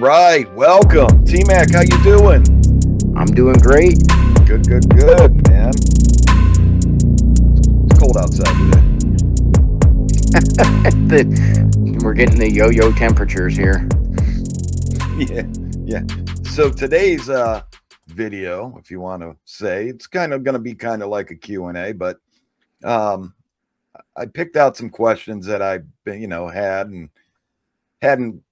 right, welcome. T-Mac, how you doing? I'm doing great. Good, man. It's cold outside today. We're getting the yo-yo temperatures here. Yeah, yeah. So today's video, if you want to say, it's kind of going to be kind of like a Q&A, but um, I picked out some questions that I've been, had and hadn't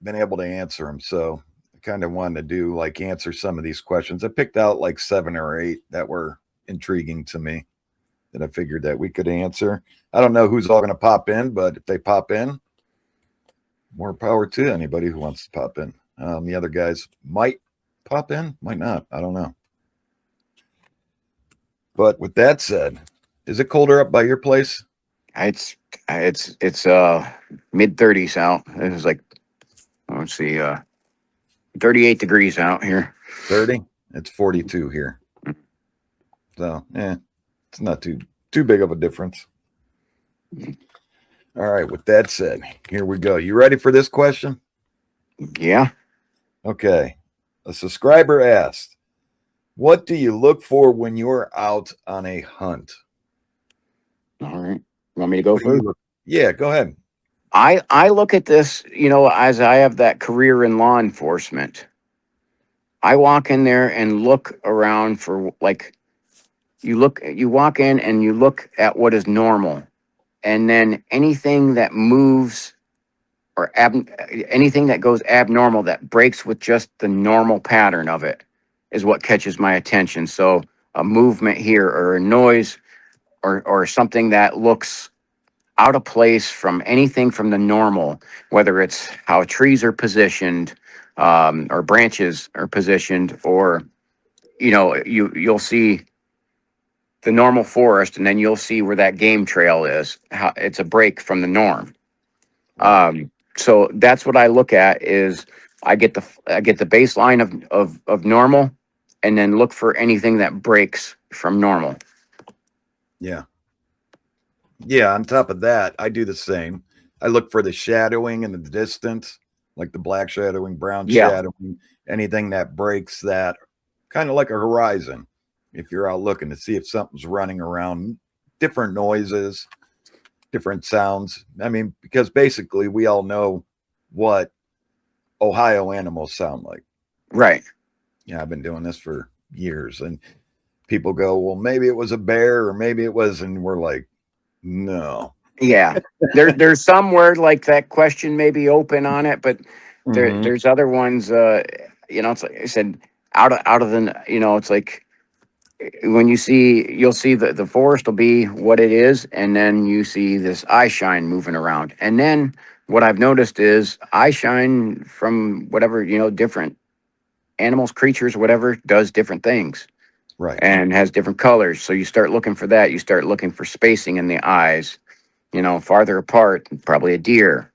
been able to answer them. So I kind of wanted to do like answer some of these questions. I picked out like 7 or 8 that were intriguing to me that I figured that we could answer. I don't know who's all going to pop in, but if they pop in, more power to anybody who wants to pop in. The other guys might pop in, might not. I don't know. But with that said, is it colder up by your place? It's mid 30s out. It was like, let's see, 38 degrees out here. 30? It's 42 here. So, it's not too big of a difference. All right, with that said, here we go. You ready for this question? Yeah. Okay. A subscriber asked, what do you look for when you're out on a hunt? All right. Want me to go first? Yeah, go ahead. I look at this, as I have that career in law enforcement. I walk in there and look around for you walk in and you look at what is normal, and then anything that moves or anything that goes abnormal that breaks with just the normal pattern of it is what catches my attention. So a movement here or a noise or something that looks out of place from anything from the normal, whether it's how trees are positioned, or branches are positioned, or you'll see the normal forest and then you'll see where that game trail is. How it's a break from the norm. So that's what I look at is I get the baseline of normal, and then look for anything that breaks from normal. Yeah. Yeah, on top of that, I do the same. I look for the shadowing in the distance, like the black shadowing, brown Yeah, shadowing, anything that breaks that, kind of like a horizon. If you're out looking to see if something's running around, different noises, different sounds. I mean, because basically we all know what Ohio animals sound like. right. Yeah, I've been doing this for years, and people go, well, maybe it was a bear or maybe it was, and we're like, no. Yeah, there's some where like that question may be open on it, but Mm-hmm. there's other ones. It's like I said, out of the it's like when you'll see the forest will be what it is, and then you see this eye shine moving around, and then what I've noticed is eye shine from whatever different animals, creatures, whatever does different things Right. and has different colors. So you start looking for that. You start looking for spacing in the eyes. Farther apart, probably a deer.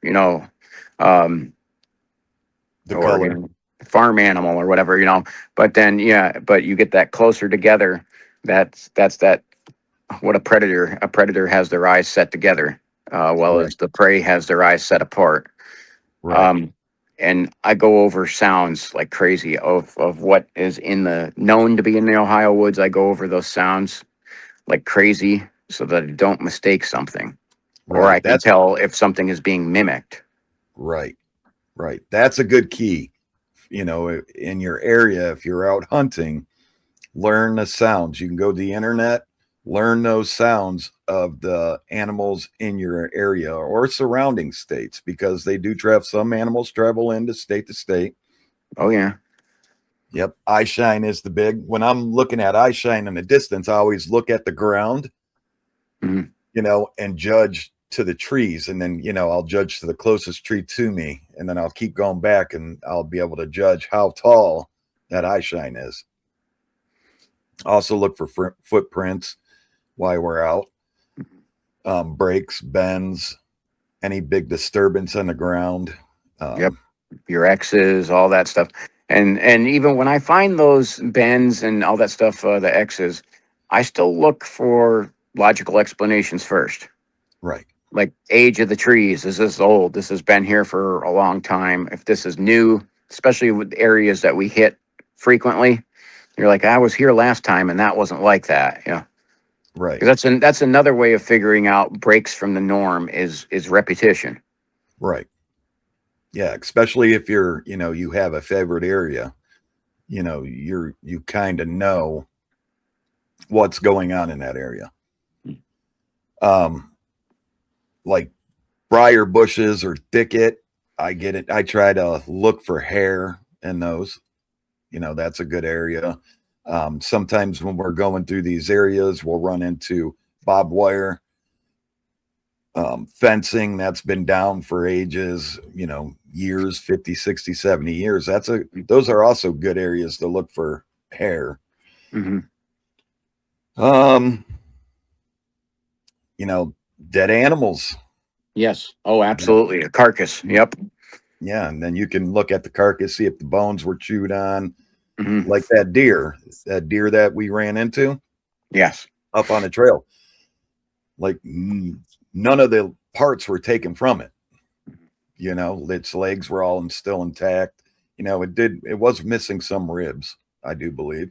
Um, The or color. farm animal or whatever. But then but you get that closer together. That's that what a predator has their eyes set together, while Right. as the prey has their eyes set apart. Right. Um, and I go over sounds like crazy of what is in the known to be in the Ohio woods. I go over those sounds like crazy so that I don't mistake something, or Right. I can tell if something is being mimicked. Right. Right. That's a good key. In your area, if you're out hunting, learn the sounds. You can go to the internet, learn those sounds of the animals in your area or surrounding states because they do travel. Some animals travel into state to state. Oh yeah. Yep. Eye shine is the big. When I'm looking at eye shine in the distance, I always look at the ground, Mhm. and judge to the trees. And then, I'll judge to the closest tree to me. And then I'll keep going back and I'll be able to judge how tall that eye shine is. Also look for footprints while we're out, breaks, bends, any big disturbance on the ground. Yep. Um, Your X's, all that stuff. And even when I find those bends and all that stuff, the X's, I still look for logical explanations first. right. Like age of the trees. Is this old? This has been here for a long time. If this is new, especially with areas that we hit frequently. You're like, I was here last time and that wasn't like that. You know, Right. 'cause that's another way of figuring out breaks from the norm is repetition. Right. Yeah. Especially if you're, you have a favorite area, you kind of know what's going on in that area. Um, like briar bushes or thicket, I get it. I try to look for hair in those. That's a good area. Sometimes when we're going through these areas, we'll run into barbed wire, fencing that's been down for ages, years, 50, 60, 70 years. Those are also good areas to look for hair. Mm-hmm. Um, you know, Dead animals. Yes. Oh, Yeah. absolutely. A carcass. Yep. Yeah. And then you can look at the carcass, see if the bones were chewed on, Mm-hmm. like that deer that we ran into Yes. up on the trail. Like none of the parts were taken from it. Its legs were all still intact. It was missing some ribs, I do believe.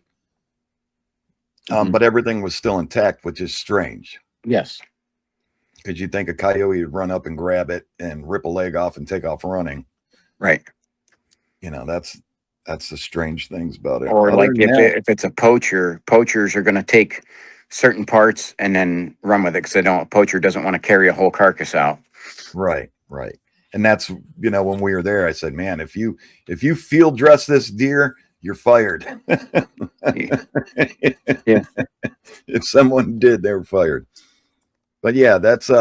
Mm-hmm. But everything was still intact, which is strange. Yes. Because you think a coyote would run up and grab it and rip a leg off and take off running. Right. That's the strange things about it. Or Other like than that, if it's a poacher, poachers are going to take certain parts and then run with it because they don't. A poacher doesn't want to carry a whole carcass out. right, right. And that's when we were there, I said, man, if you field dress this deer, you're fired. Yeah. If someone did, they were fired. But yeah, that's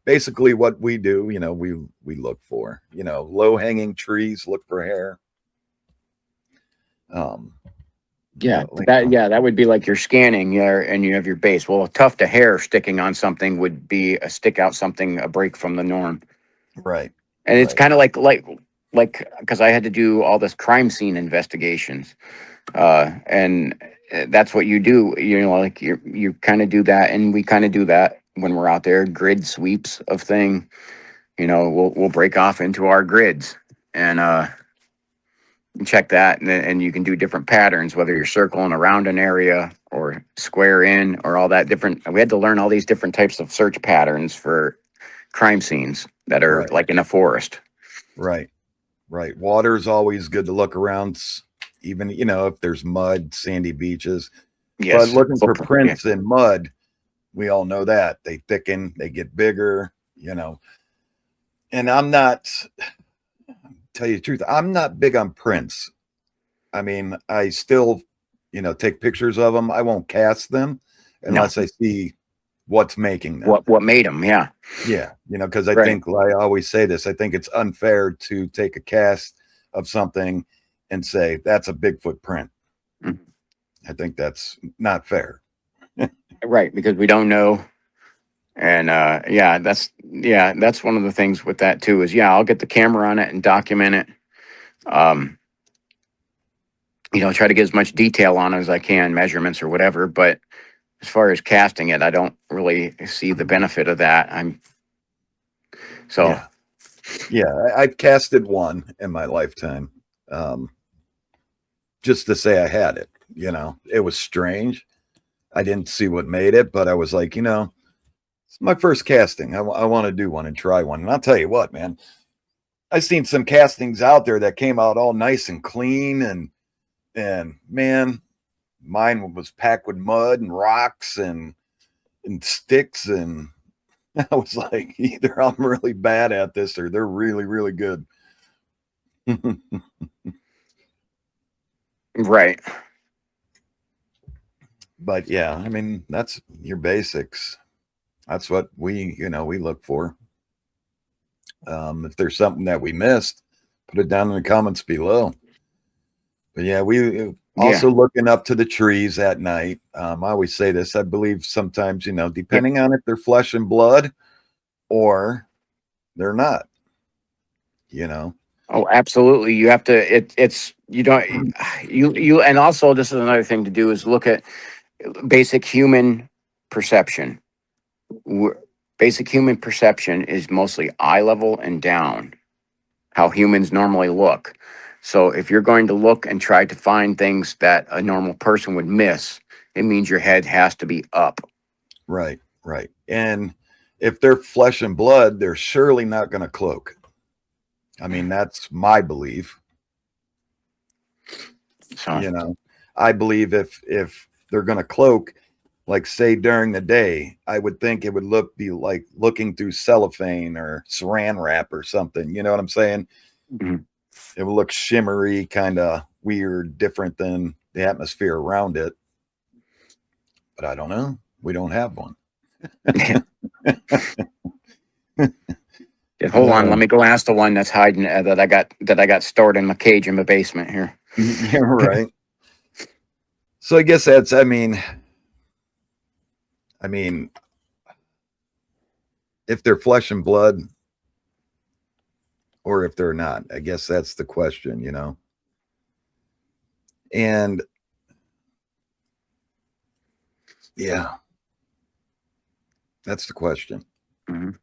basically what we do. We look for low hanging trees, look for hair. Um, Yeah, like, that would be like you're scanning, yeah, and you have your base. Well, a tuft of hair sticking on something would be a stick out something, a break from the norm. right, And it's right, kind of like because I had to do all this crime scene investigations, and that's what you do. Like you kind of do that, and we kind of do that when we're out there. Grid sweeps of thing. We'll break off into our grids and check that, and you can do different patterns, whether you're circling around an area or square in or all that different. We had to learn all these different types of search patterns for crime scenes that are right, like in a forest. right, right. Water is always good to look around, even if there's mud, sandy beaches. But Yes. looking for Yeah. prints in mud, we all know that they thicken, they get bigger. And I'm not, tell you the truth, I'm not big on prints. I mean, I still, take pictures of them. I won't cast them No. unless I see what's making them. What made them? Yeah. Yeah, because I Right. think, I always say this, I think it's unfair to take a cast of something and say that's a Bigfoot print. Mhm. I think that's not fair. Right, because we don't know. And that's one of the things with that too is I'll get the camera on it and document it. Um, try to get as much detail on it as I can, measurements or whatever. But as far as casting it, I don't really see the benefit of that. So Yeah, yeah, I've casted one in my lifetime, um, just to say I had it. It was strange. I didn't see what made it, but I was like, it's my first casting. I want to do one and try one. And I'll tell you what, man, I've seen some castings out there that came out all nice and clean, and man, mine was packed with mud and rocks and sticks, and I was like, either I'm really bad at this or they're really, really good. right. But yeah, I mean, that's your basics. That's what we look for. If there's something that we missed, put it down in the comments below. But yeah, we Yeah. also looking up to the trees at night. I always say this. I believe sometimes, Yeah. depending on if they're flesh and blood or they're not, you know. Oh, absolutely. You have to. It's you don't and also this is another thing to do is look at basic human perception. We're- Basic human perception is mostly eye level and down, how humans normally look. So if you're going to look and try to find things that a normal person would miss, it means your head has to be up. Right, right. And if they're flesh and blood, they're surely not going to cloak. I mean, that's my belief. So You know, I believe if they're going to cloak, like say during the day, I would think it would be like looking through cellophane or saran wrap or something. You know what I'm saying? mhm. It would look shimmery, kind of weird, different than the atmosphere around it. But I don't know. We don't have one. Yeah, hold on, Uh, let me go ask the one that's hiding that I got stored in my cage in my basement here. yeah, right. So I guess that's. I mean, if they're flesh and blood, or if they're not, I guess that's the question. You know, and yeah, that's the question. Mhm.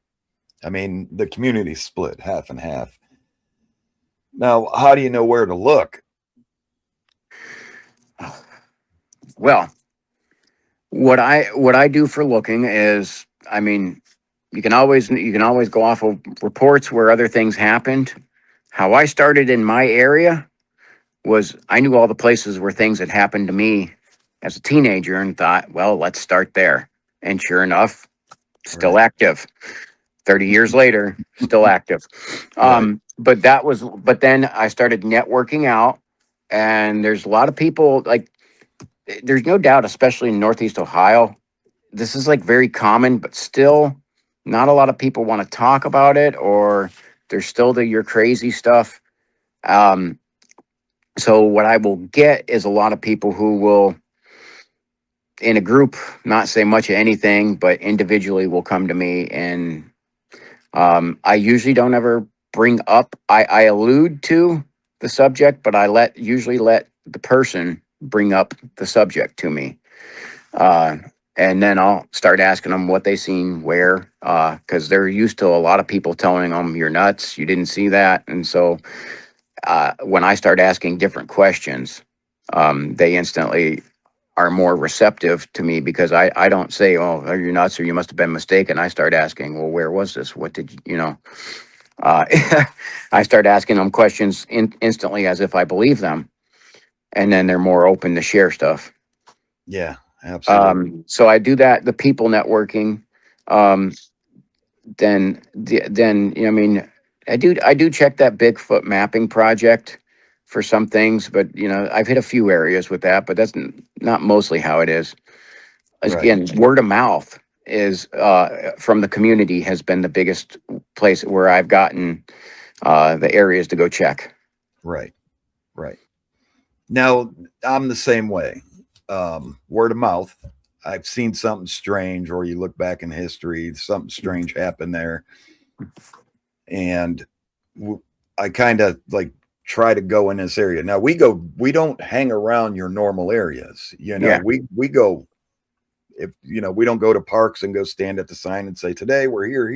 I mean, the community's split half and half. Now, how do you know where to look? Well, what I do for looking is, I mean, you can always go off of reports where other things happened. How I started in my area was I knew all the places where things had happened to me as a teenager and thought, well, let's start there. And sure enough, still Right, active. 30 years later, still active. right, But then I started networking out, and there's a lot of people like, there's no doubt, especially in Northeast Ohio, this is like very common, but still not a lot of people want to talk about it, or there's still the you're crazy stuff. Um, so what I will get is a lot of people who will, in a group, not say much of anything, but individually will come to me. And I usually don't ever bring up, I allude to the subject, but usually let the person bring up the subject to me. Uh, and then I'll start asking them what they seen where, because they're used to a lot of people telling them you're nuts, you didn't see that. And so when I start asking different questions, they instantly are more receptive to me, because I don't say, oh, are you nuts, or you must have been mistaken. I start asking, well, where was this? What did you know? Uh, I start asking them questions instantly as if I believe them. And then they're more open to share stuff. yeah, absolutely, So I do that, the people networking. Um, then you know, I mean, I do check that Bigfoot mapping project for some things, but you know, I've hit a few areas with that, but that's not mostly how it is. right, Again, word of mouth is from the community has been the biggest place where I've gotten the areas to go check. right, right. Now, I'm the same way. Word of mouth. I've seen something strange, or you look back in history, something strange happened there, and I kind of like try to go in this area. Now we don't hang around your normal areas. You know, Yeah. we go if you know we don't go to parks and go stand at the sign and say today we're here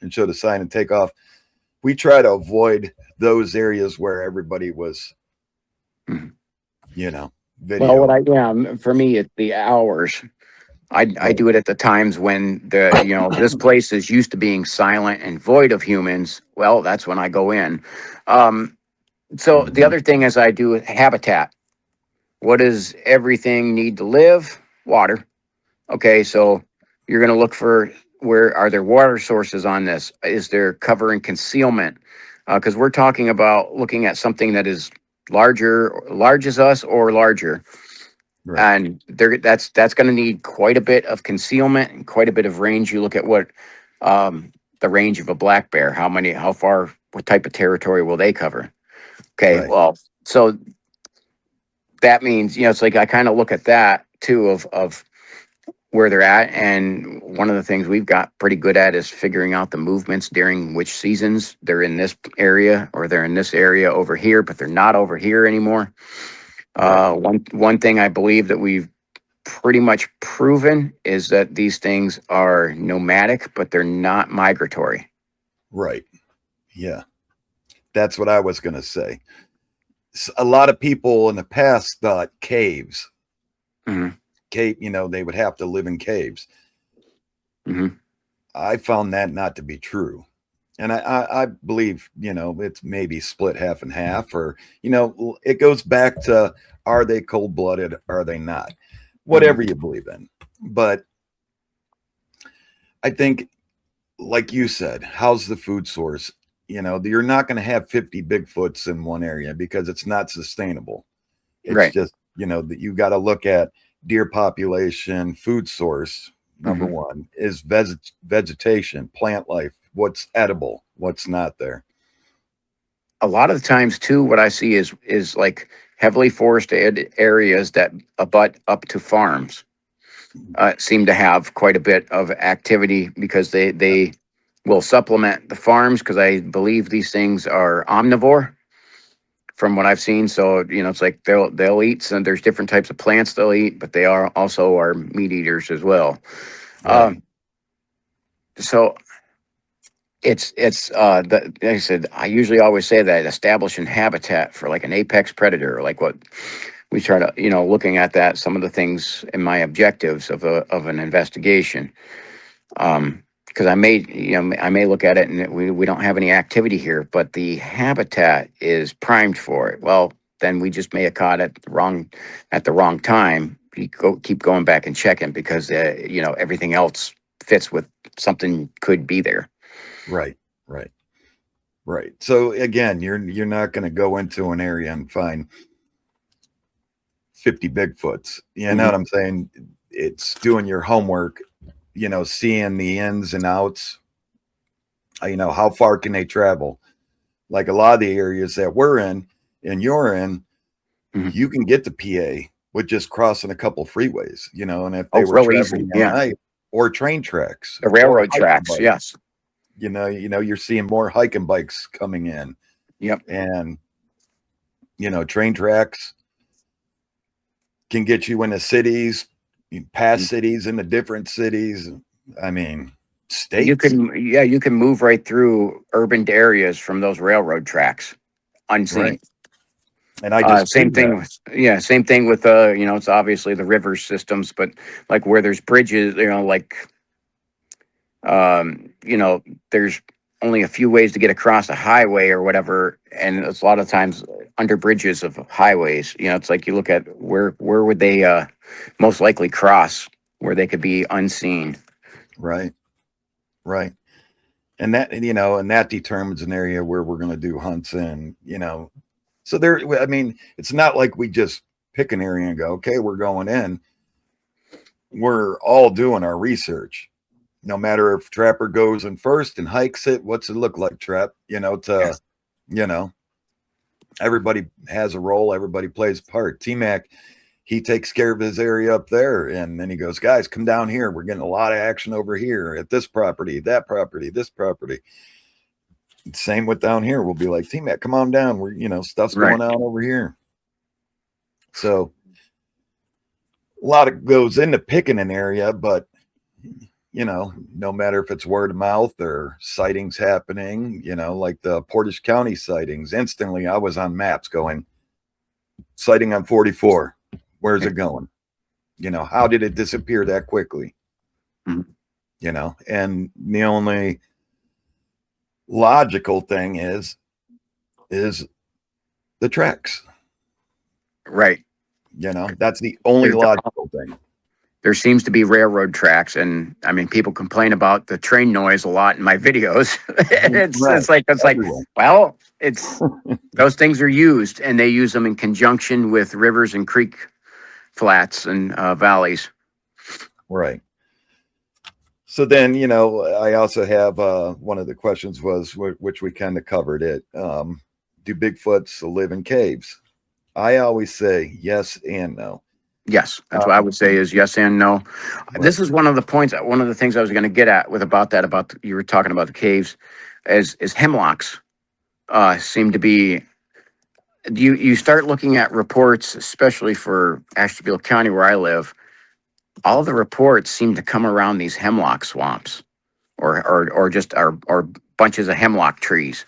and show the sign and take off. We try to avoid those areas where everybody was, Mhm. you know, Well, video. for me, it's the hours. I Right. do it at the times when this place is used to being silent and void of humans. Well, that's when I go in. Um, so the Mhm. other thing is I do habitat. What does everything need to live? Water. Okay, so you're going to look for, where are there water sources on this? Is there cover and concealment? Because we're talking about looking at something that is large as us or larger, Right. and that's going to need quite a bit of concealment and quite a bit of range. You look at what the range of a black bear, how far, what type of territory will they cover? Okay, Right. well, so that means, it's like I kind of look at that too, of where they're at. And one of the things we've got pretty good at is figuring out the movements during which seasons they're in this area, or they're in this area over here, but they're not over here anymore. Right. One thing I believe that we've pretty much proven is that these things are nomadic, but they're not migratory. Right. Yeah. That's what I was going to say. a lot of people in the past thought caves, Hmm. cave, they would have to live in caves. Hmm. I found that not to be true. And I believe, it's maybe split half and half, or, it goes back to, are they cold blooded? Are they not? Hmm. Whatever you believe in. But I think, like you said, how's the food source? You're not going to have 50 Bigfoots in one area because it's not sustainable. It's Right. just, that you got to look at deer population, food source. Number Hmm. one is vegetation, plant life, what's edible, what's not there. A lot of the times too, what I see is like heavily forested areas that abut up to farms seem to have quite a bit of activity because they will supplement the farms, because I believe these things are omnivore from what I've seen. So it's like they'll eat, and there's different types of plants they'll eat, but they are also are meat eaters as well. Right. Um, so like I said, I usually always say that establishing habitat for like an apex predator, like what we try to, looking at that, some of the things in my objectives of an investigation. Because I may look at it and we don't have any activity here, but the habitat is primed for it. Well, then we just may have caught it at the wrong time. Keep going back and checking, because everything else fits with something could be there. Right. Right. Right. So again, you're not going to go into an area and find 50 Bigfoots. You know Hmm. what I'm saying? It's doing your homework, seeing the ins and outs. How far can they travel? Like a lot of the areas that we're in and you're in, Hmm. you can get to PA with just crossing a couple freeways, and if they Oh, were real easy. traveling at Yeah, night, or train tracks the or railroad hiking tracks. bikes, Yes. you're seeing more hiking bikes coming in, Yep. and train tracks can get you into cities, past cities, into different cities. I mean, states. You can move right through urban areas from those railroad tracks unseen. Right. And I just Same proved that. thing with, same thing with, it's obviously the river systems, but like where there's bridges, like, there's only a few ways to get across a highway or whatever. And it's a lot of times under bridges of highways, it's like you look at where would they, most likely cross where they could be unseen. Right. Right. And that determines an area where we're going to do hunts in, so there, I mean, it's not like we just pick an area and go, okay, we're going in. We're all doing our research. No matter if Trapper goes in first and hikes it, what's it look like, Trap? Yes. You know, everybody has a role, everybody plays a part. T Mac, he takes care of his area up there, and then he goes, guys, come down here. We're getting a lot of action over here at this property, that property, this property. Same with down here. We'll be like, T Mac, come on down. We're, stuff's Right. going on over here. So a lot of goes into picking an area, but no matter if it's word of mouth or sightings happening, like the Portage County sightings, instantly I was on maps going, sighting on 44. Where's it going? How did it disappear that quickly? Mhm. And the only logical thing is the tracks. Right. That's the only There, logical thing. there seems to be railroad tracks, and I mean, people complain about the train noise a lot in my videos. And Right. it's like, Everywhere. well, it's those things are used, and they use them in conjunction with rivers and creek flats and valleys. Right. So then, I also have one of the questions was which we kind of covered it. Do Bigfoots live in caves? I always say yes and no. Yes, that's what I Um, would say is yes and no. This right, is one of the points, one of the things I was going to get at with about that, you were talking about the caves, is hemlocks seem to be. You start looking at reports, especially for Ashtabula County where I live. All the reports seem to come around these hemlock swamps, or just or bunches of hemlock trees,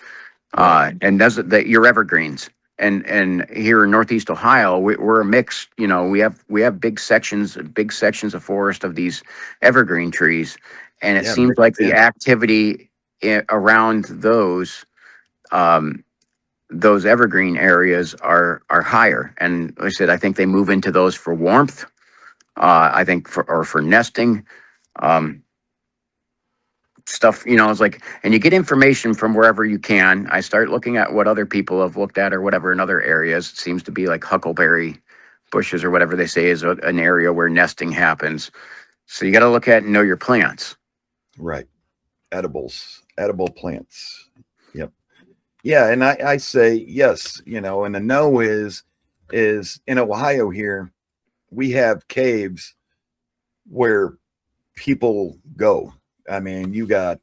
right, and does it that your evergreens. and here in Northeast Ohio, we're a mix. You know, we have big sections of forest of these evergreen trees, and it Yeah, seems mixed like the in. activity around those evergreen areas are higher. And like I said, I think they move into those for warmth. I think for nesting. Um, Stuff, it's like, and you get information from wherever you can. I start looking at what other people have looked at or whatever in other areas. It seems to be like huckleberry bushes or whatever they say is an area where nesting happens. So you got to look at and know your plants. Right. Edible plants. Yep. Yeah, and I say yes, and the no is in Ohio here, we have caves where people go. I mean, you got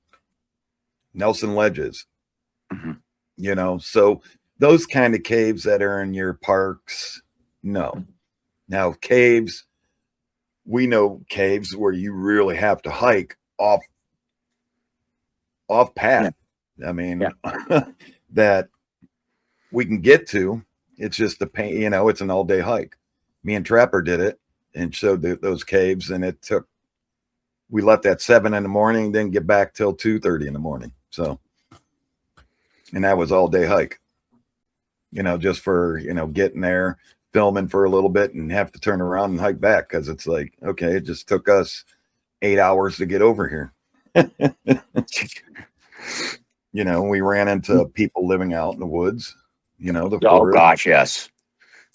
Nelson Ledges, Mhm. so those kind of caves that are in your parks, no. Now, caves, we know caves where you really have to hike off Yeah, path. I mean, yeah. that we can get to. It's just the pain, it's an all day hike. Me and Trapper did it and showed those caves, and we left at 7 in the morning, didn't get back till 2:30 in the morning. So, and that was all day hike, just for, getting there, filming for a little bit and have to turn around and hike back. Cause it's like, okay, it just took us 8 hours to get over here. We ran into people living out in the woods, the Oh forest. gosh, yes.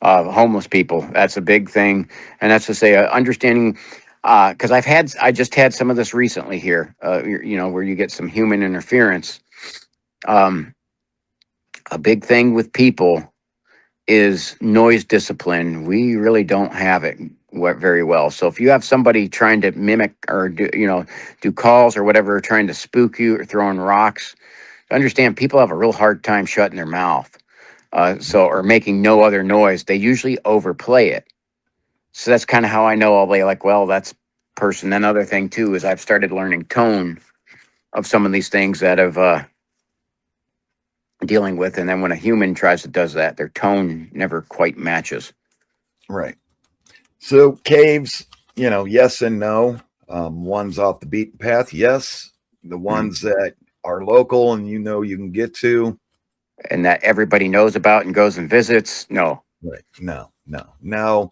Homeless people. That's a big thing, and that's to say, understanding. Because I just had some of this recently here. Where you get some human interference. Um, a big thing with people is noise discipline. We really don't have it very well. So if you have somebody trying to mimic or do calls or whatever, trying to spook you or throwing rocks, understand people have a real hard time shutting their mouth. Or making no other noise. They usually overplay it. So that's kind of how I know I'll be like, well, that's person. Another thing too is I've started learning tone of some of these things that have dealing with, and then when a human tries to does that, their tone never quite matches. Right. So caves, yes and no. Ones off the beaten path, yes. The Mm. ones that are local and you can get to, And that everybody knows about and goes and visits. No, right? No, no. Now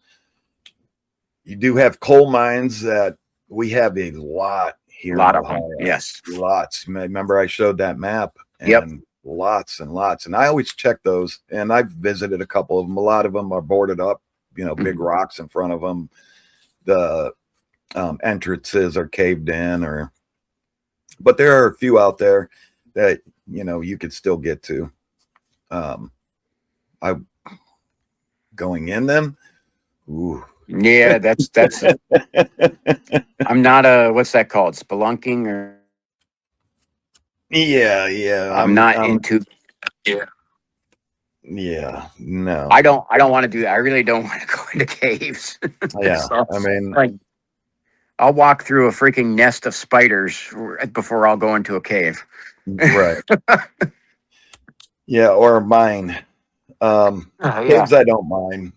you do have coal mines that we have a lot a here in lot of them. Ohio. Yes. Lots. Remember, I showed that map Yep. and lots and lots. And I always check those. And I've visited a couple of them. A lot of them are boarded up. Big Mhm. rocks in front of them. The entrances are caved in, but there are a few out there that you could still get to. I going in them. Ooh. Yeah, that's. I'm not a what's that called? Spelunking or Yeah, yeah. I'm not into. Yeah, no. I don't want to do that. I really don't want to go into caves. Yeah, So, I mean, like I'll walk through a freaking nest of spiders before I'll go into a cave. right. Yeah, or mine. Yeah. Caves I don't mind.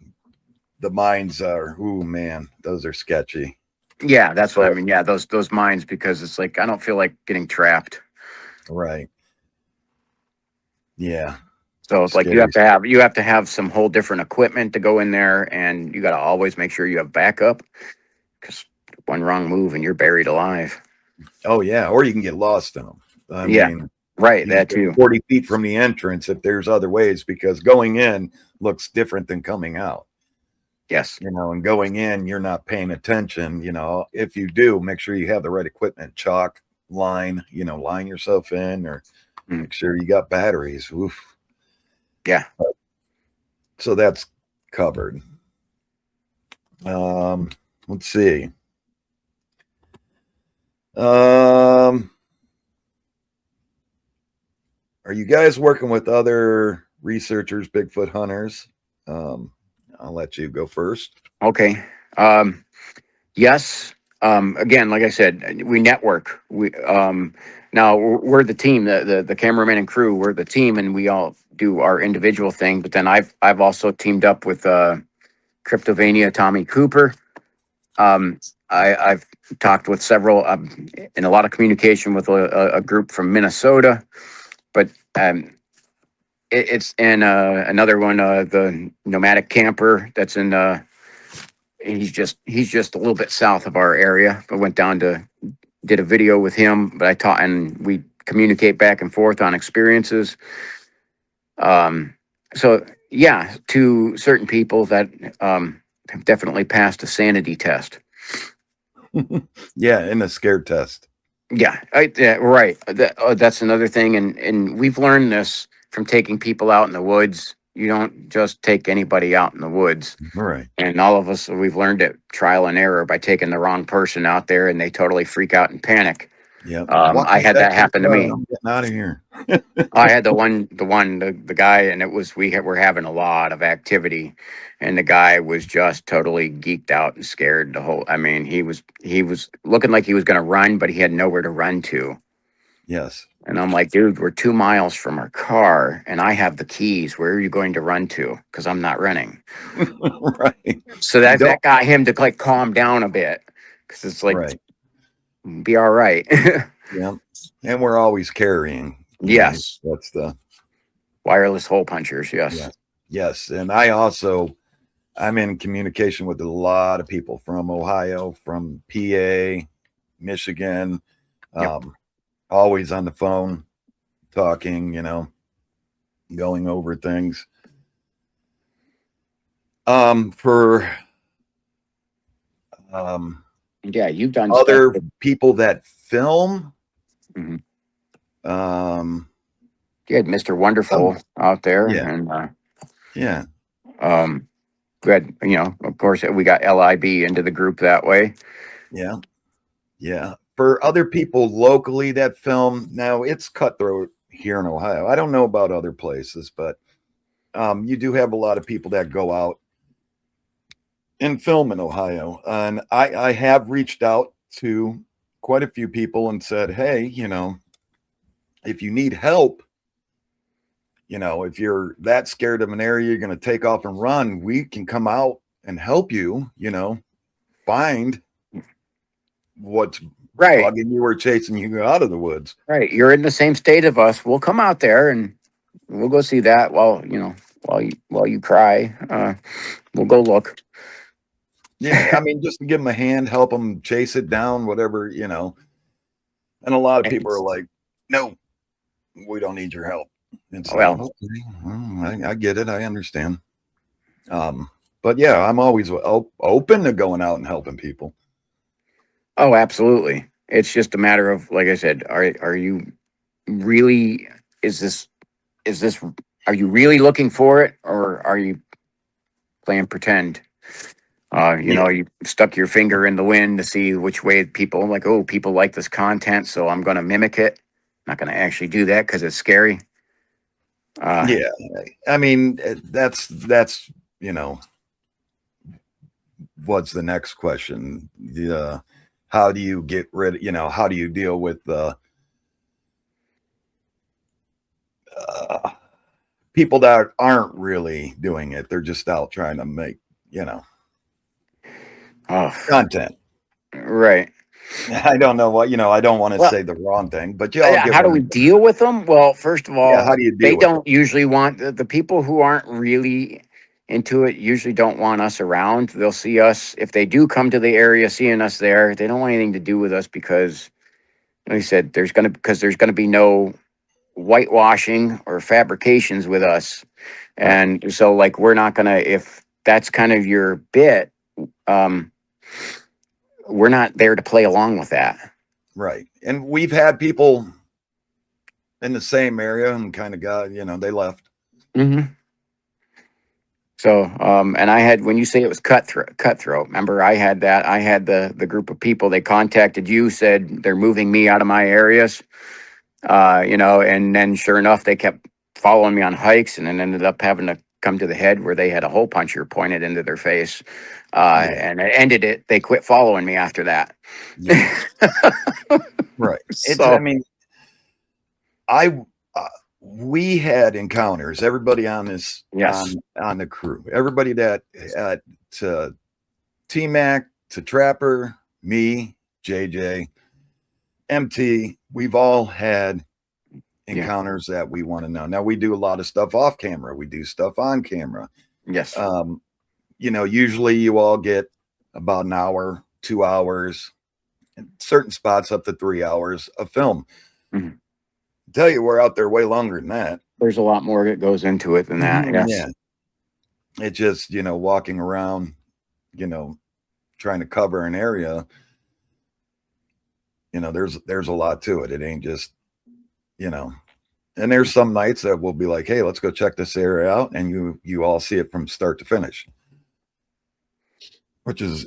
The mines are, ooh man, those are sketchy. Yeah, that's what I But mean. Yeah, those mines because it's like I don't feel like getting trapped. right. Yeah. So it's like Scary. you have to have some whole different equipment to go in there, and you got to always make sure you have backup because one wrong move and you're buried alive. Oh yeah, or you can get lost in them. I Yeah, mean, right. you can That get too. 40 feet from the entrance if there's other ways, because going in looks different than coming out. Yes. And going in, you're not paying attention. If you do, make sure you have the right equipment, chalk, line, line yourself in, or Mm. make sure you got batteries. Oof. Yeah. So that's covered. Um, let's see. Um, are you guys working with other researchers, Bigfoot hunters? Um, I'll let you go first. Okay. Yes. Again, like I said, we network. We now we're the team, the cameraman and crew. We're the team, and we all do our individual thing, but then I've also teamed up with Cryptovania Tommy Cooper. Um, I've talked with several, in a lot of communication with a group from Minnesota, but it's and another one, the nomadic camper that's in. He's just a little bit south of our area. I went down to did a video with him, but I taught and we communicate back and forth on experiences. So yeah, to certain people that have definitely passed a sanity test. Yeah, in the scare test. Yeah, right. That's another thing, and we've learned this from taking people out in the woods. You don't just take anybody out in the woods. Right. And all of us, we've learned it trial and error by taking the wrong person out there, and they totally freak out and panic. Yep. Watch I had that that check happen to out. me. I'm getting out of here. I had the guy, and it was were having a lot of activity, and the guy was just totally geeked out and scared. The whole, I mean, he was looking like he was going to run, but he had nowhere to run to. Yes. And I'm like, dude, we're 2 miles from our car, and I have the keys. Where are you going to run to? Because I'm not running. Right. So You don't. that got him to like calm down a bit, because it's like, Right. be all right. Yeah. And we're always carrying, Yes, that's the, wireless hole punchers. Yes. yeah. Yes. And I'm in communication with a lot of people from Ohio, from PA, Michigan, Yep. always on the phone talking, going over things. For Yeah, you've done stuff. other people that film, Mhm. um, You had Mr. Wonderful some, out there, yeah, and yeah, um, we had, of course, we got LIB into the group that way. yeah, yeah. For other people locally that film, now it's cutthroat here in Ohio. I don't know about other places, but you do have a lot of people that go out and film in Ohio. And I have reached out to quite a few people and said, hey, if you need help, if you're that scared of an area, you're going to take off and run, we can come out and help you, find what's Right, bugging you or chasing you out of the woods. right. You're in the same state of us. We'll come out there and we'll go see that while while you cry. We'll go look. Yeah. I mean, just to give them a hand, help them chase it down, whatever, And a lot of people are like, no, we don't need your help. It's like, Well, okay, well, I get it. I understand. But yeah, I'm always open to going out and helping people. oh, absolutely. It's just a matter of, like I said, are you really? Is this? Are you really looking for it, or are you playing pretend? Yeah. You stuck your finger in the wind to see which way people like. Oh, people like this content, so I'm going to mimic it. Not going to actually do that because it's scary. Uh, Yeah. I mean, that's, you know, what's the next question? How do you get rid, how do you deal with the uh, people that aren't really doing it? They're just out trying to make, you know, oh, content. right. I don't know what, I don't want to Well, say the wrong thing, but you all get how do what we I'm saying. deal with them? Well, first of Yeah, all, how do you they deal with it? don't usually want the people who aren't really into it usually don't want us around. They'll see us if they do come to the area, seeing us there. They don't want anything to do with us because, like I said, there's gonna be no whitewashing or fabrications with us, Right, and so like we're not gonna if that's kind of your bit. Um, we're not there to play along with that. right. And we've had people in the same area and kind of got, they left. Mm-hmm. So, and I had when you say it was cutthroat. Remember, I had that. I had the group of people. They contacted you, said they're moving me out of my areas. And then sure enough, they kept following me on hikes, and then ended up having to come to the head where they had a hole puncher pointed into their face, Yeah, and it ended it. They quit following me after that. yeah, right. I So, mean, I, we had encounters. Everybody on this Yes. on the crew, everybody that to T Mac to Trapper, me, JJ, MT, we've all had Yeah. encounters that we want to know. Now we do a lot of stuff off camera. We do stuff on camera. Yes. Um, usually you all get about an hour, 2 hours, in certain spots up to 3 hours of film. Mhm. Tell you we're out there way longer than that. There's a lot more that goes into it than that. Yes. Yeah. It's just, walking around, you know, trying to cover an area, there's a lot to it. It ain't just, you know, and there's some nights that we'll be like, hey, let's go check this area out, and you all see it from start to finish, which is,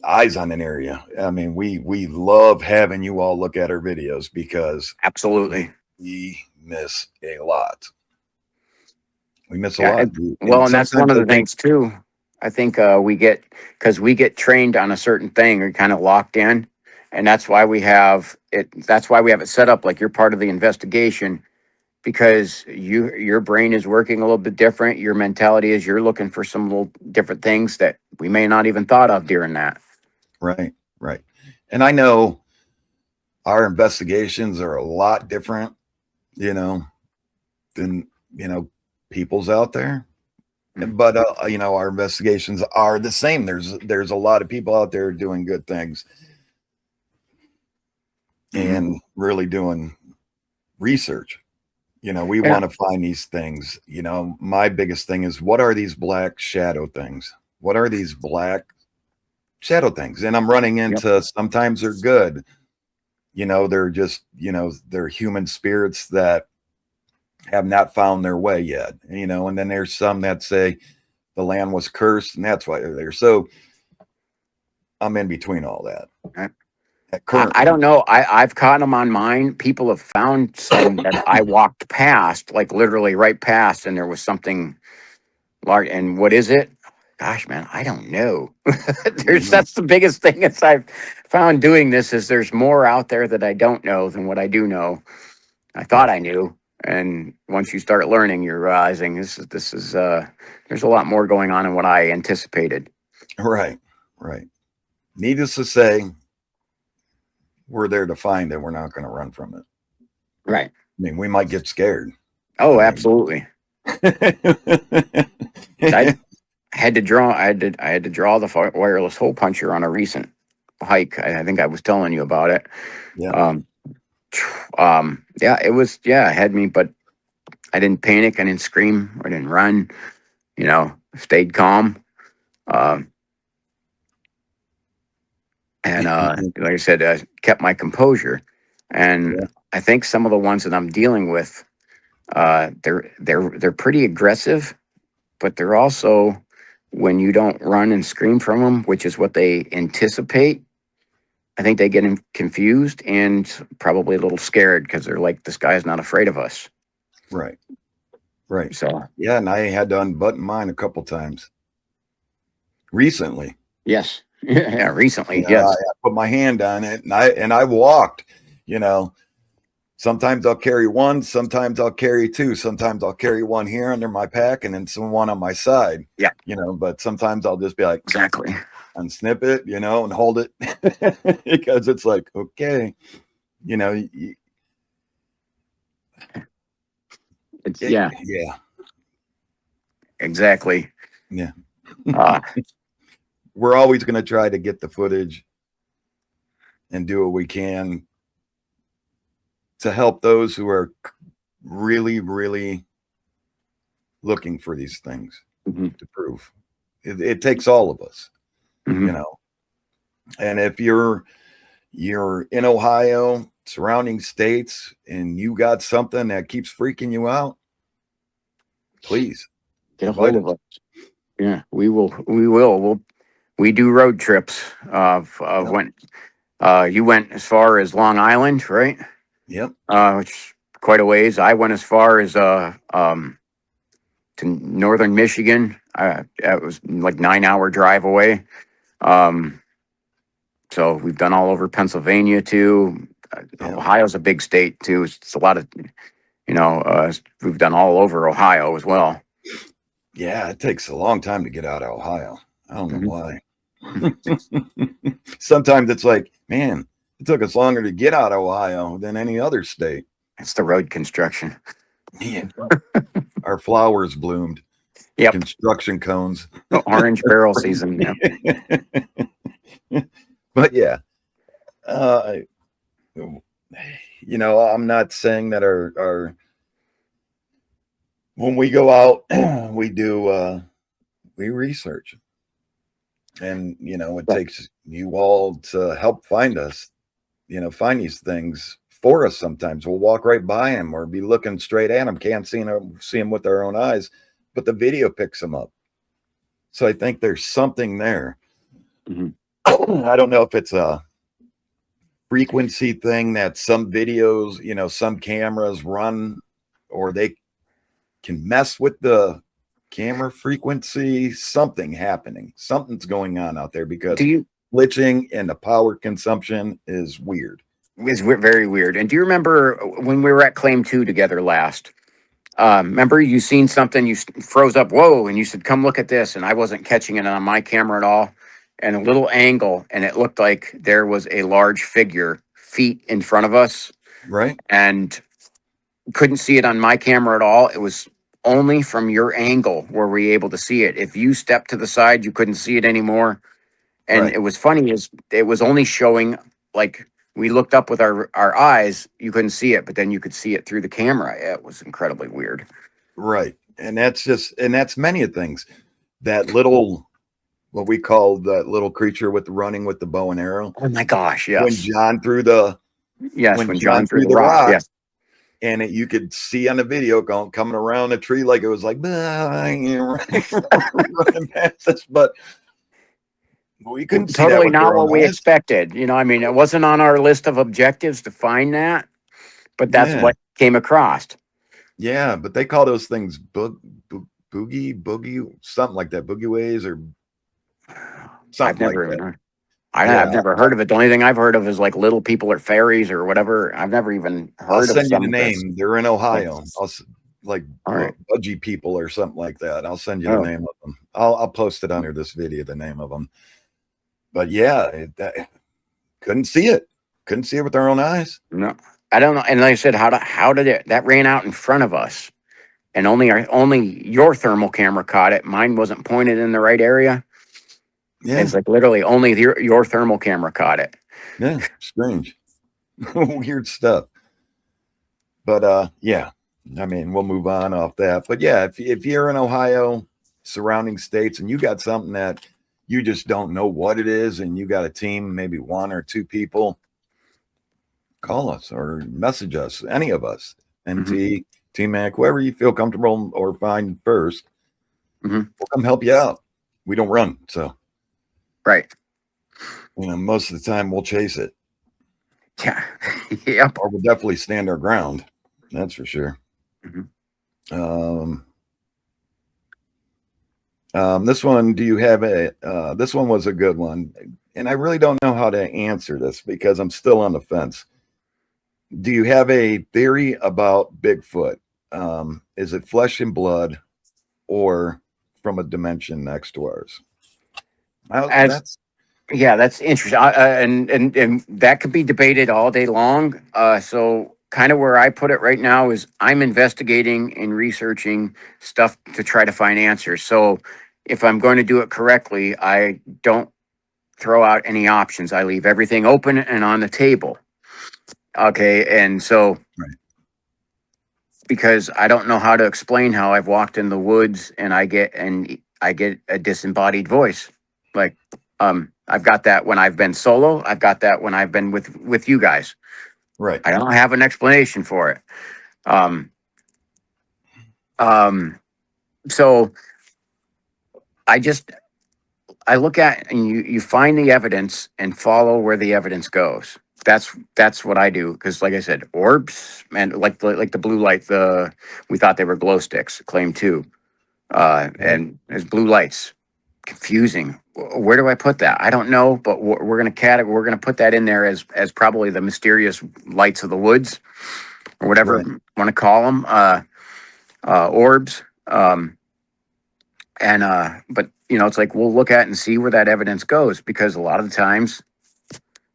eyes on an area. I mean, we love having you all look at our videos because Absolutely. we miss a lot. We miss a Yeah. lot. Well, And and that's one sometimes of I the think, things too. I think because we get trained on a certain thing, we're kind of locked in, and that's why we have it. That's why we have it set up like you're part of the investigation, because your brain is working a little bit different. Your mentality is you're looking for some little different things that we may not even thought of during that. right, right. And I know our investigations are a lot different, you know, than, people's out there. Mm. But our investigations are the same. There's a lot of people out there doing good things Mhm. and really doing research. We Yeah. want to find these things. My biggest thing is, what are these black shadow things? What are these black shadow things? And I'm running Yep. into, sometimes they're good. They're just, they're human spirits that have not found their way yet. And then there's some that say the land was cursed and that's why they're there. So I'm in between all that Right. I currently. don't know. I've caught them on mine. People have found some that I walked past, like literally right past, and there was something large. And what is it? Gosh, man, I don't know. Mhm. That's the biggest thing that I've found doing this is there's more out there that I don't know than what I do know. I thought Yeah. I knew, and once you start learning, you're realizing there's a lot more going on than what I anticipated. Right. Right. Needless to say, we're there to find it. We're not going to run from it. Right. I mean, we might get scared. I Oh, mean, absolutely. I I had to draw the wireless hole puncher on a recent hike. I think I was telling you about it. yeah. Um, yeah, it had me, but I didn't panic. I didn't scream. I didn't run. Stayed calm. Um, and like I said, kept my composure. Yeah. And I think some of the ones that I'm dealing with, they're pretty aggressive, but they're also when you don't run and scream from them, which is what they anticipate. I think they get confused and probably a little scared because they're like, this guy's not afraid of us. Right. Right. So, Yeah. And I had to unbutton mine a couple times recently. yes. Yeah, recently, I yes. put my hand on it and I walked, you know. Sometimes I'll carry one, sometimes I'll carry two, sometimes I'll carry one here under my pack and then some one on my side, Yeah, but sometimes I'll just be like, exactly. unsnip it, and hold it because it's like, okay, you know, Yeah, yeah, exactly. yeah. Uh, We're always going to try to get the footage and do what we can to help those who are really, really looking for these things mhm, to prove. It takes all of us, you mhm. know. And if you're in Ohio, surrounding states, and you got something that keeps freaking you out, please Get a invite hold us. of us. Yeah, we will. We will. We do road trips. Yep. When you went as far as Long Island, right? Yep. Which quite a ways. I went as far as to northern Michigan. It was like 9 hour drive away. Um, so we've done all over Pennsylvania too. Yeah. Ohio's a big state too. It's a lot of We've done all over Ohio as well. Yeah, it takes a long time to get out of Ohio. I don't know Mhm. why. Sometimes it's like, man, it took us longer to get out of Ohio than any other state. It's the road construction. Yeah. Our flowers bloomed, Yep. construction cones. Orange barrel season. Yep. But yeah, uh, I'm not saying that our when we go out, we research, and it Right. takes you all to help find us. Find these things for us. Sometimes we'll walk right by them or be looking straight at them, can't see them with our own eyes, but the video picks them up. So I think there's something there. Mhm. I don't know if it's a frequency thing that some videos, some cameras run, or they can mess with the camera frequency. Something happening. Something's going on out there Do because you? glitching and the power consumption is weird. It's very weird. And do you remember when we were at Claim 2 together last? Remember you seen something, you froze up, whoa, and you said, come look at this. And I wasn't catching it on my camera at all. And a little angle, and it looked like there was a large figure feet in front of us, Right? and couldn't see it on my camera at all. It was only from your angle were we able to see it. If you stepped to the side, you couldn't see it anymore. And Right. it was funny is it was only showing like we looked up with our eyes, you couldn't see it, but then you could see it through the camera. It was incredibly weird. Right. And that's many of things. That little, what we call that little creature with the running with the bow and arrow. Oh my gosh, When yes. John threw the Yes, when when John John threw threw the the rock. rock, Yes. and you could see on the video coming around a tree like it was like running past us, but we couldn't see that Totally with our not own what we eyes. expected. I mean, it wasn't on our list of objectives to find that, but that's Yeah, what came across. yeah, but they call those things boogie, something like that, boogie ways or I've something like never even that. heard. Yeah, I've never heard of it. The only thing I've heard of is like little people or fairies or whatever. I've never even I'll heard of send you some the of this. name. They're in Oh, Ohio. Like all right. budgie people or something like that. I'll send you the Oh, name of them. I'll post it under this video, the name of them. But yeah, couldn't see it. Couldn't see it with our own eyes. no, I don't know. And like I said, how did it that ran out in front of us, and only your thermal camera caught it. Mine wasn't pointed in the right area. Yeah, It's like literally only your thermal camera caught it. yeah, strange, weird stuff. But yeah, I mean, we'll move on off that. But yeah, if you're in Ohio, surrounding states, and you got something that you just don't know what it is, and you got a team, maybe one or two people, call us or message us, any of us, Hmm. NT, Team Mac, whoever you feel comfortable or find first. Hmm. We'll come help you out. We don't run, so Right. most of the time we'll chase it, Yeah. Yep. or we'll definitely stand our ground. That's for sure. Hmm. Um, this one, do you have a? This one was a good one, and I really don't know how to answer this because I'm still on the fence. Do you have a theory about Bigfoot? Is it flesh and blood, or from a dimension next to ours? As That's Yeah, that's interesting, and that could be debated all day long. So, kind of where I put it right now is I'm investigating and researching stuff to try to find answers. So, if I'm going to do it correctly, I don't throw out any options. I leave everything open and on the table. Okay, and so right. because I don't know how to explain how I've walked in the woods and I get a disembodied voice. Like I've got that when I've been solo, I've got that when I've been with you guys. Right. I don't have an explanation for it. Um um so I just I look at and you find the evidence and follow where the evidence goes. That's what I do because like I said, orbs and like the blue light, we thought they were glow sticks, claim 2. Right. And there's blue lights. Confusing. Where do I put that? I don't know, but we're gonna put that in there as probably the mysterious lights of the woods. or whatever Right. you want to call them, orbs. But it's like we'll look at and see where that evidence goes, because a lot of the times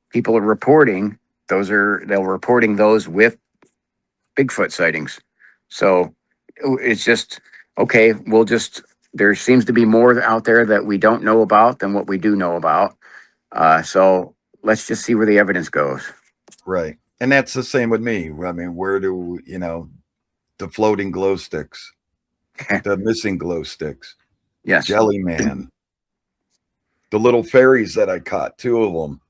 people are reporting they're reporting those with Bigfoot sightings. So it's just okay. There seems to be more out there that we don't know about than what we do know about. So let's just see where the evidence goes. Right. And that's the same with me. I mean, where do, the floating glow sticks, the missing glow sticks, Yes. Jellyman, the little fairies that I caught, two of them.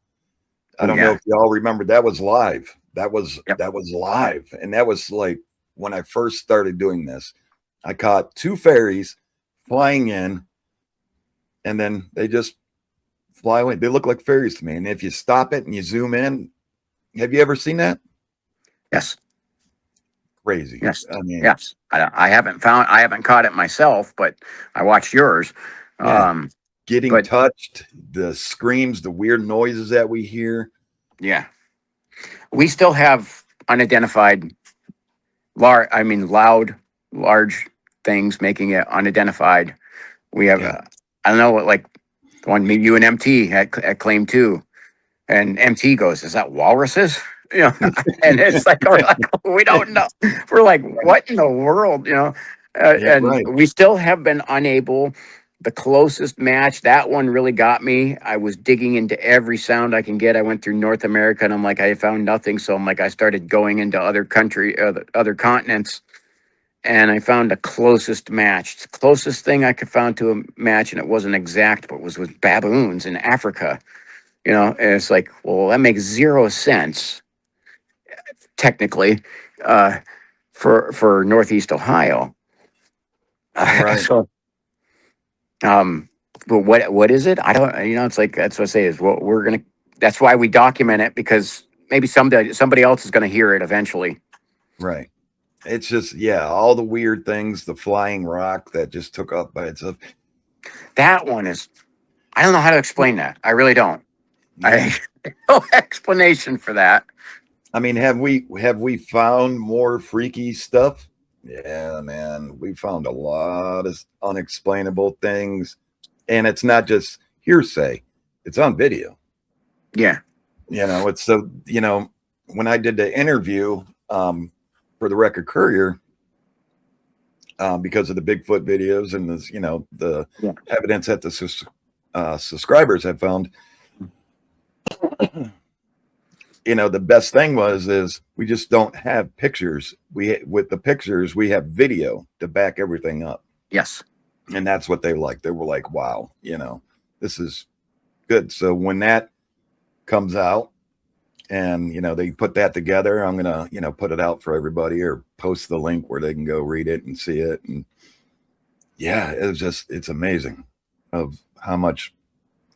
I Oh don't know yeah. if y'all remember, that was live. That was Yep. that was live. And that was like when I first started doing this. I caught two fairies flying in, and then they just fly away. They look like fairies to me. And if you stop it and you zoom in, have you ever seen that? Yes. Crazy. Yes. I mean, Yes. I haven't caught it myself, but I watched yours. yeah, Um, getting but touched, the screams, the weird noises that we hear. yeah, we still have unidentified loud, large things making it unidentified. We have, Yeah. I don't know what, like the one maybe you and MT had claimed too. And MT goes, "Is that walruses?" And it's like, we're like, we don't know. We're like, Right. what in the world? Yeah, And right. we still have been unable. The closest match, that one really got me. I was digging into every sound I can get. I went through North America, and I'm like, I found nothing. So I'm like, I started going into other continents, and I found the closest match. The closest thing I could find to a match, and it wasn't exact, but was with baboons in Africa. And it's like, well, that makes zero sense technically, uh, for Northeast Ohio. Right. So, um, but what is it? I don't. It's like that's what I say is what we're gonna. That's why we document it, because maybe somebody else is gonna hear it eventually. Right. It's just, yeah, all the weird things, the flying rock that just took off by itself. That one is. I don't know how to explain that. I really don't. Yeah. I no explanation for that. I mean, have we found more freaky stuff? Yeah, man. We found a lot of unexplainable things. And it's not just hearsay. It's on video. Yeah. It's so, when I did the interview for the Record Courier, because of the Bigfoot videos and the Yeah. evidence that the subscribers have found, the best thing is we just don't have pictures. With the pictures, we have video to back everything up. Yes. And that's what they like. They were like, wow, this is good. So when that comes out, and they put that together, I'm gonna put it out for everybody, or post the link where they can go read it and see it. And yeah, it's amazing of how much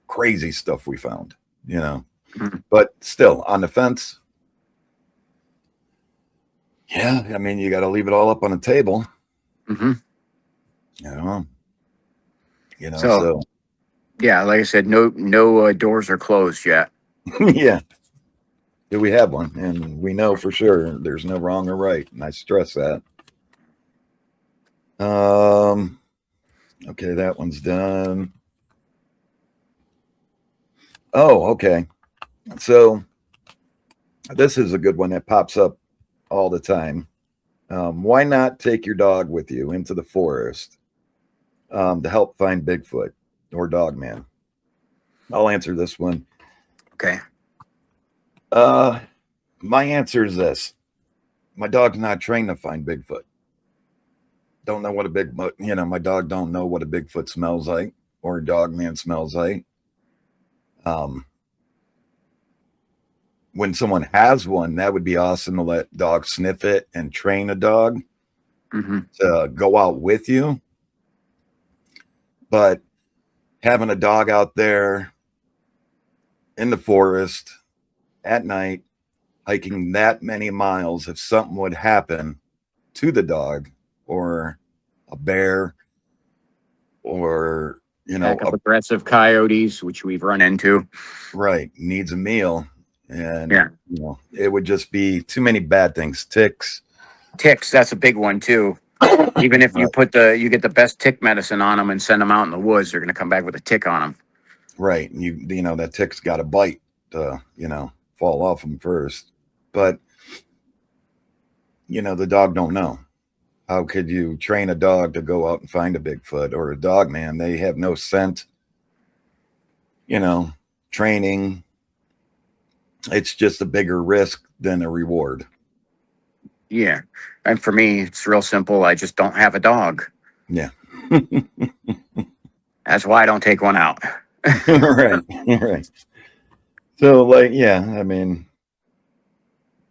crazy stuff we found, Mhm. but still on the fence. Yeah, I mean, you got to leave it all up on the table. Mm-hmm. you know So so yeah, like I said, no doors are closed yet. yeah. Do we have one? And we know for sure there's no wrong or right, and I stress that. Okay, that one's done. Oh, okay. So this is a good one that pops up all the time. Why not take your dog with you into the forest to help find Bigfoot or Dogman? I'll answer this one. Okay. Uh, my answer is this: my dog's not trained to find Bigfoot. Don't know what a my dog don't know what a Bigfoot smells like or a Dogman smells like. Um, when someone has one, that would be awesome to let dogs sniff it and train a dog Mm-hmm. to go out with you. But having a dog out there in the forest at night, hiking that many miles, if something would happen to the dog or a bear or, Pack up aggressive coyotes, which we've run into. right, needs a meal. And, Yeah. it would just be too many bad things, ticks, ticks, that's a big one too. Even if Right. you get the best tick medicine on them and send them out in the woods, they're going to come back with a tick on them. Right. And that tick's got a bite to, fall off them first. But, the dog don't know. How could you train a dog to go out and find a Bigfoot or a dog, man? They have no scent, you know, training. It's just a bigger risk than a reward. Yeah. And for me, it's real simple. I just don't have a dog. Yeah. That's why I don't take one out. Right. Right. So, like, yeah, I mean,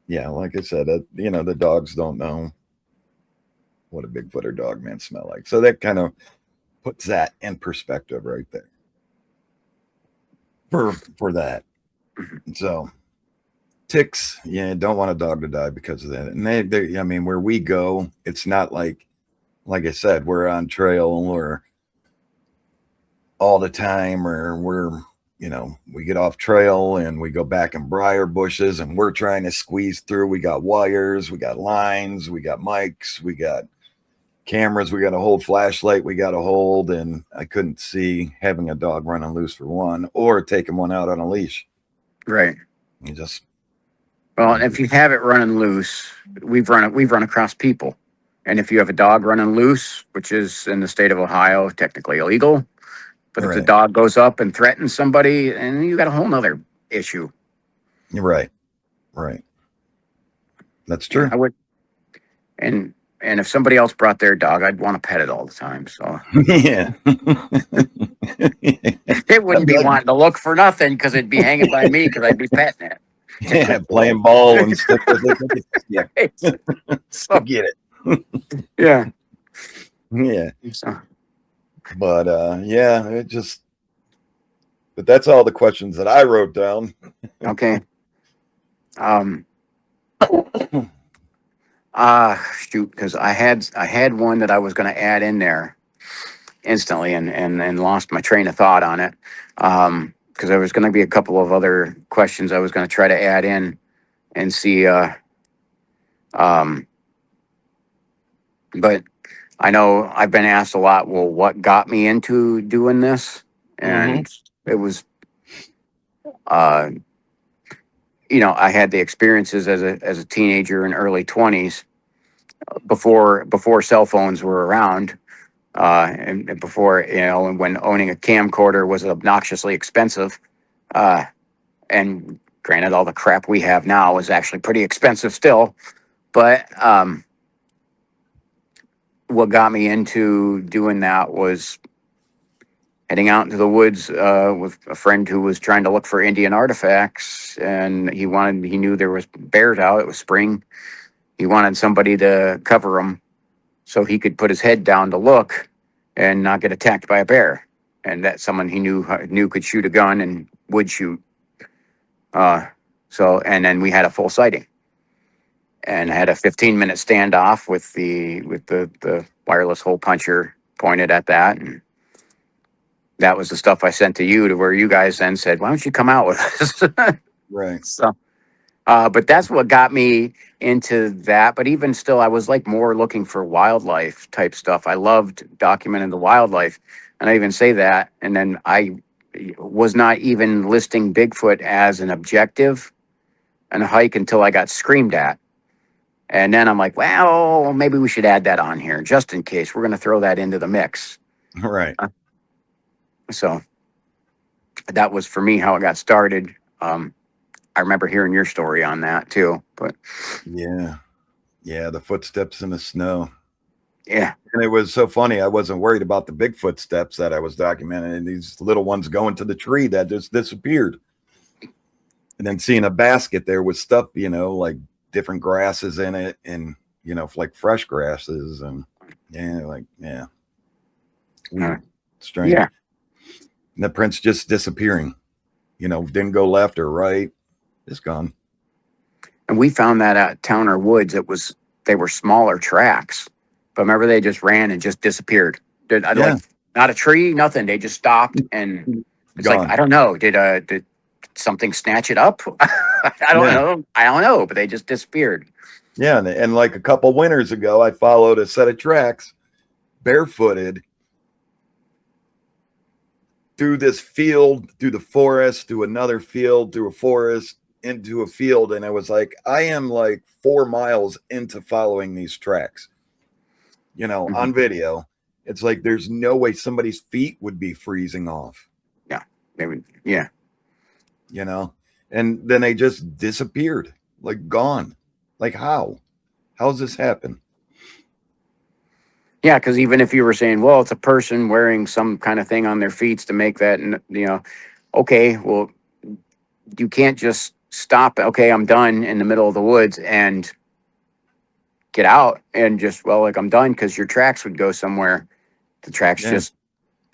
yeah, like I said, the dogs don't know what a Bigfoot or dog man smell like. So that kind of puts that in perspective right there for that. So ticks, yeah, don't want a dog to die because of that. And I mean, where we go, it's not like I said, we're on trail or all the time, or we get off trail and we go back in briar bushes and we're trying to squeeze through. We got wires, we got lines, we got mics, we got cameras, we got a whole flashlight we got to hold, and I couldn't see having a dog running loose for one, or taking one out on a leash. Right. You just Well, if you have it running loose, we've run across people. And if you have a dog running loose, which is in the state of Ohio technically illegal, but if the right, dog goes up and threatens somebody, and you got a whole nother issue. right, right. That's Yeah, true. I would. And if somebody else brought their dog, I'd want to pet it all the time. So Yeah. it wouldn't be wanting to look for nothing because it'd be hanging by me because I'd be petting it. Yeah, playing ball and stuff. Yeah, So, get it. yeah. Yeah, So, but yeah, but that's all the questions that I wrote down. okay. Shoot, because I had one that I was going to add in there instantly and lost my train of thought on it. Because there was going to be a couple of other questions I was going to try to add in and see. Um, but I know I've been asked a lot. Well, what got me into doing this? Mm-hmm. And it was, uh, I had the experiences as a teenager in early 20s before cell phones were around. And before, and when owning a camcorder was obnoxiously expensive. Uh, and granted, all the crap we have now is actually pretty expensive still. But what got me into doing that was heading out into the woods with a friend who was trying to look for Indian artifacts, and he knew there was bears out. It was spring. He wanted somebody to cover him so he could put his head down to look and not get attacked by a bear. And that someone he knew could shoot a gun and would shoot. And then we had a full sighting, and had a 15-minute standoff with the wireless hole puncher pointed at that, and that was the stuff I sent to you, to where you guys then said, "Why don't you come out with us?" Right. So, but that's what got me into that. But even still, I was like more looking for wildlife type stuff. I loved documenting the wildlife, and I even say that. And then I was not even listing Bigfoot as an objective and a hike until I got screamed at. And then I'm like, well, maybe we should add that on here just in case. We're going to throw that into the mix. Right. So that was for me how it got started. I remember hearing your story on that too. But Yeah. Yeah. The footsteps in the snow. yeah, And it was so funny. I wasn't worried about the big footsteps that I was documenting, and these little ones going to the tree that just disappeared. And then seeing a basket there with stuff, like different grasses in it, and like fresh grasses, and yeah, weird, strange. yeah. And the prints just disappearing. Didn't go left or right. It's gone. And we found that at Towner Woods. They were smaller tracks, but remember they just ran and just disappeared. I Yeah, like not a tree, nothing. They just stopped, and it's like gone. I don't know. Did something snatch it up? I don't Yeah, know. I don't know, but they just disappeared. Yeah, and like a couple winters ago, I followed a set of tracks barefooted through this field, through the forest, through another field, through a forest, into a field. And I was like, I am like 4 miles into following these tracks, Mhm. on video. It's like there's no way somebody's feet would be freezing off, Yeah, they would. Yeah, you know? And then they just disappeared, like gone. Like, how? How's this happen? yeah. Because even if you were saying, well, it's a person wearing some kind of thing on their feet to make that, okay, well, you can't just stop. Okay, I'm done in the middle of the woods and get out and just, well, like I'm done, because your tracks would go somewhere. The tracks Yeah, just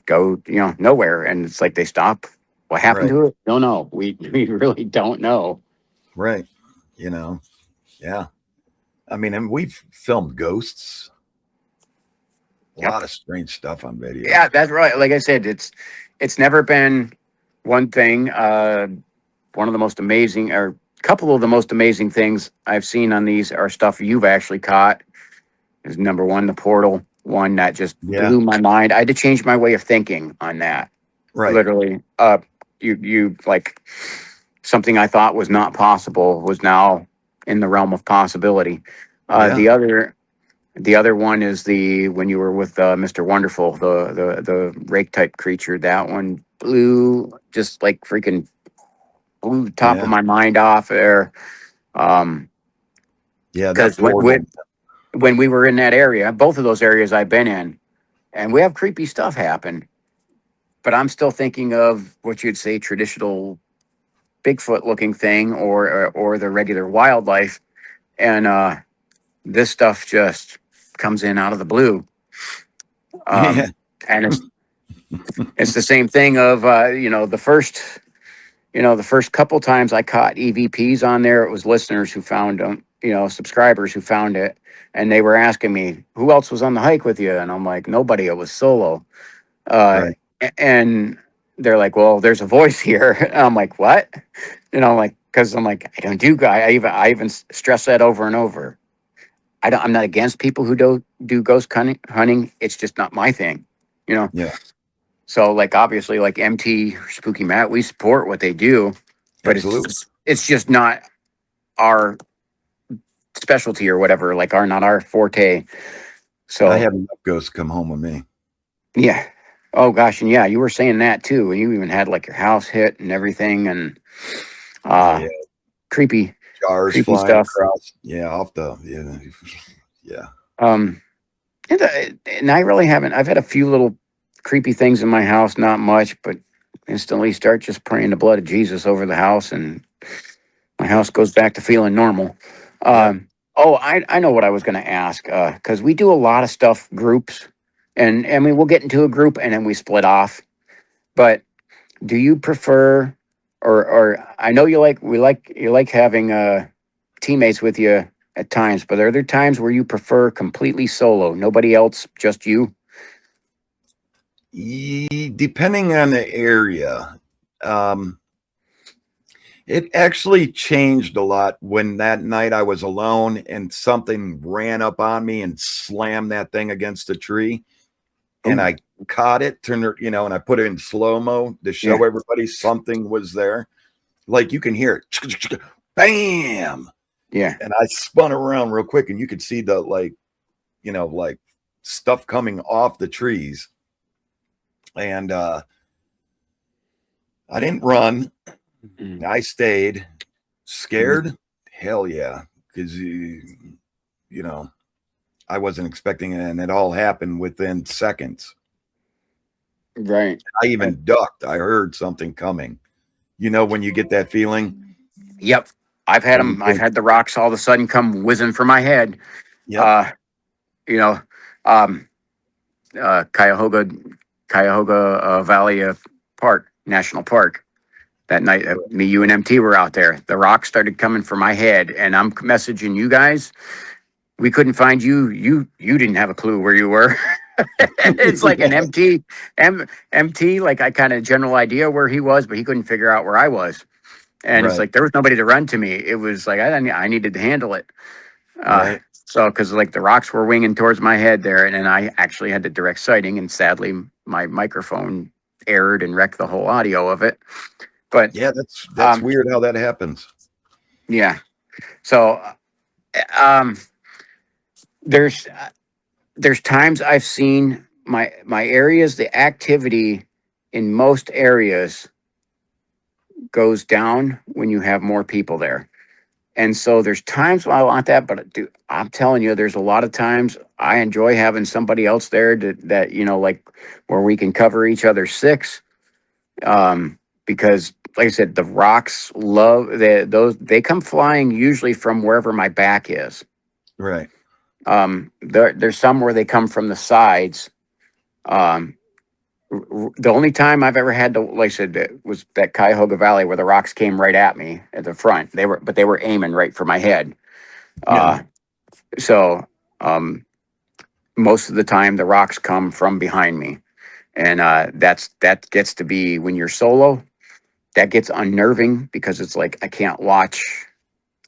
go, nowhere, and it's like they stop. What happened right, to it? Don't know. We really don't know. right. You know, yeah. I mean, and we've filmed ghosts, a Yep. lot of strange stuff on video. Yeah, that's right. Like I said, it's never been one thing. One of the most amazing, or a couple of the most amazing things I've seen on these are stuff you've actually caught. Is number one, the portal one that just Yeah, blew my mind. I had to change my way of thinking on that. right. Literally, you like something I thought was not possible was now in the realm of possibility. Uh, Yeah. the other the other one is the when you were with Mr. Wonderful, the rake type creature. That one blew, just like freaking blew the top of Yeah. my mind off there. Um, Yeah. That because portal. when we were in that area, both of those areas I've been in, and we have creepy stuff happen. But I'm still thinking of what you'd say traditional Bigfoot looking thing, or the regular wildlife, and this stuff just comes in out of the blue. Yeah. And it's the same thing of the first couple times I caught EVPs on there, it was listeners who found them, subscribers who found it, and they were asking me who else was on the hike with you, and I'm like, nobody, it was solo. uh Right. and they're like, well, there's a voice here. And I'm like, what? Like, because I'm like, I don't do guy. I even stress that over and over. I'm not against people who do ghost hunting. It's just not my thing, you know. Yeah. So, like, obviously, like MT or Spooky Matt, we support what they do, but Absolutely. it's just not our specialty or whatever. Like, not our forte. I So, have enough ghosts come home with me. yeah. Oh gosh, and yeah, you were saying that too, and you even had like your house hit and everything, and Oh uh yeah. creepy, Jars creepy flying stuff. across. Yeah. Off the. Yeah. Yeah. Um, and I really haven't. I've had a few little creepy things in my house, not much, but instantly start just praying the blood of Jesus over the house, and my house goes back to feeling normal. Yep. Oh, I know what I was going to ask, because we do a lot of stuff groups, and I mean we'll get into a group and then we split off. But do you prefer, or I know you like having teammates with you at times, but are there times where you prefer completely solo, nobody else, just you? Depending on the area, um, it actually changed a lot when that night I was alone and something ran up on me and slammed that thing against a tree. And Oh, I caught it, turned it, and I put it in slow mo to yeah, show everybody something was there. Like you can hear it, bam. yeah. And I spun around real quick and you could see the like stuff coming off the trees. And I didn't run. Mm. I stayed Mhm. scared. Hell yeah. Because, know, I wasn't expecting it. And it all happened within seconds. Right. I Uh, even ducked. I heard something coming. When you get that feeling Yep. I've had and you them. I've think, had the rocks all of a sudden come whizzing for my head. yep, Uh, you know, um, Cuyahoga Valley Park, National Park. That night, me, you, and MT were out there. The rocks started coming for my head, and I'm messaging you guys. We couldn't find you. You didn't have a clue where you were. It's like an yeah, MT. Like I kind of general idea where he was, but he couldn't figure out where I was. And it's right. like there was nobody to run to me. It was like I needed to handle it. Right. So, because like the rocks were winging towards my head there, and then I actually had the direct sighting, and sadly, my microphone errored and wrecked the whole audio of it. But Yeah, that's um, weird how that happens. yeah, so um, there's there's times I've seen my areas, the activity in most areas goes down when you have more people there. And so there's times when I want that, but dude, I'm telling you, there's a lot of times I enjoy having somebody else there that like where we can cover each other's six. Because like I said, the rocks they come flying usually from wherever my back is. Right. There's some where they come from the sides. Um, the only time I've ever had to, like I said, was that Cuyahoga Valley where the rocks came right at me at the front. They were aiming right for my head. Yeah. Uh, so um, most of the time the rocks come from behind me, and that gets to be when you're solo. That gets unnerving because it's like I can't watch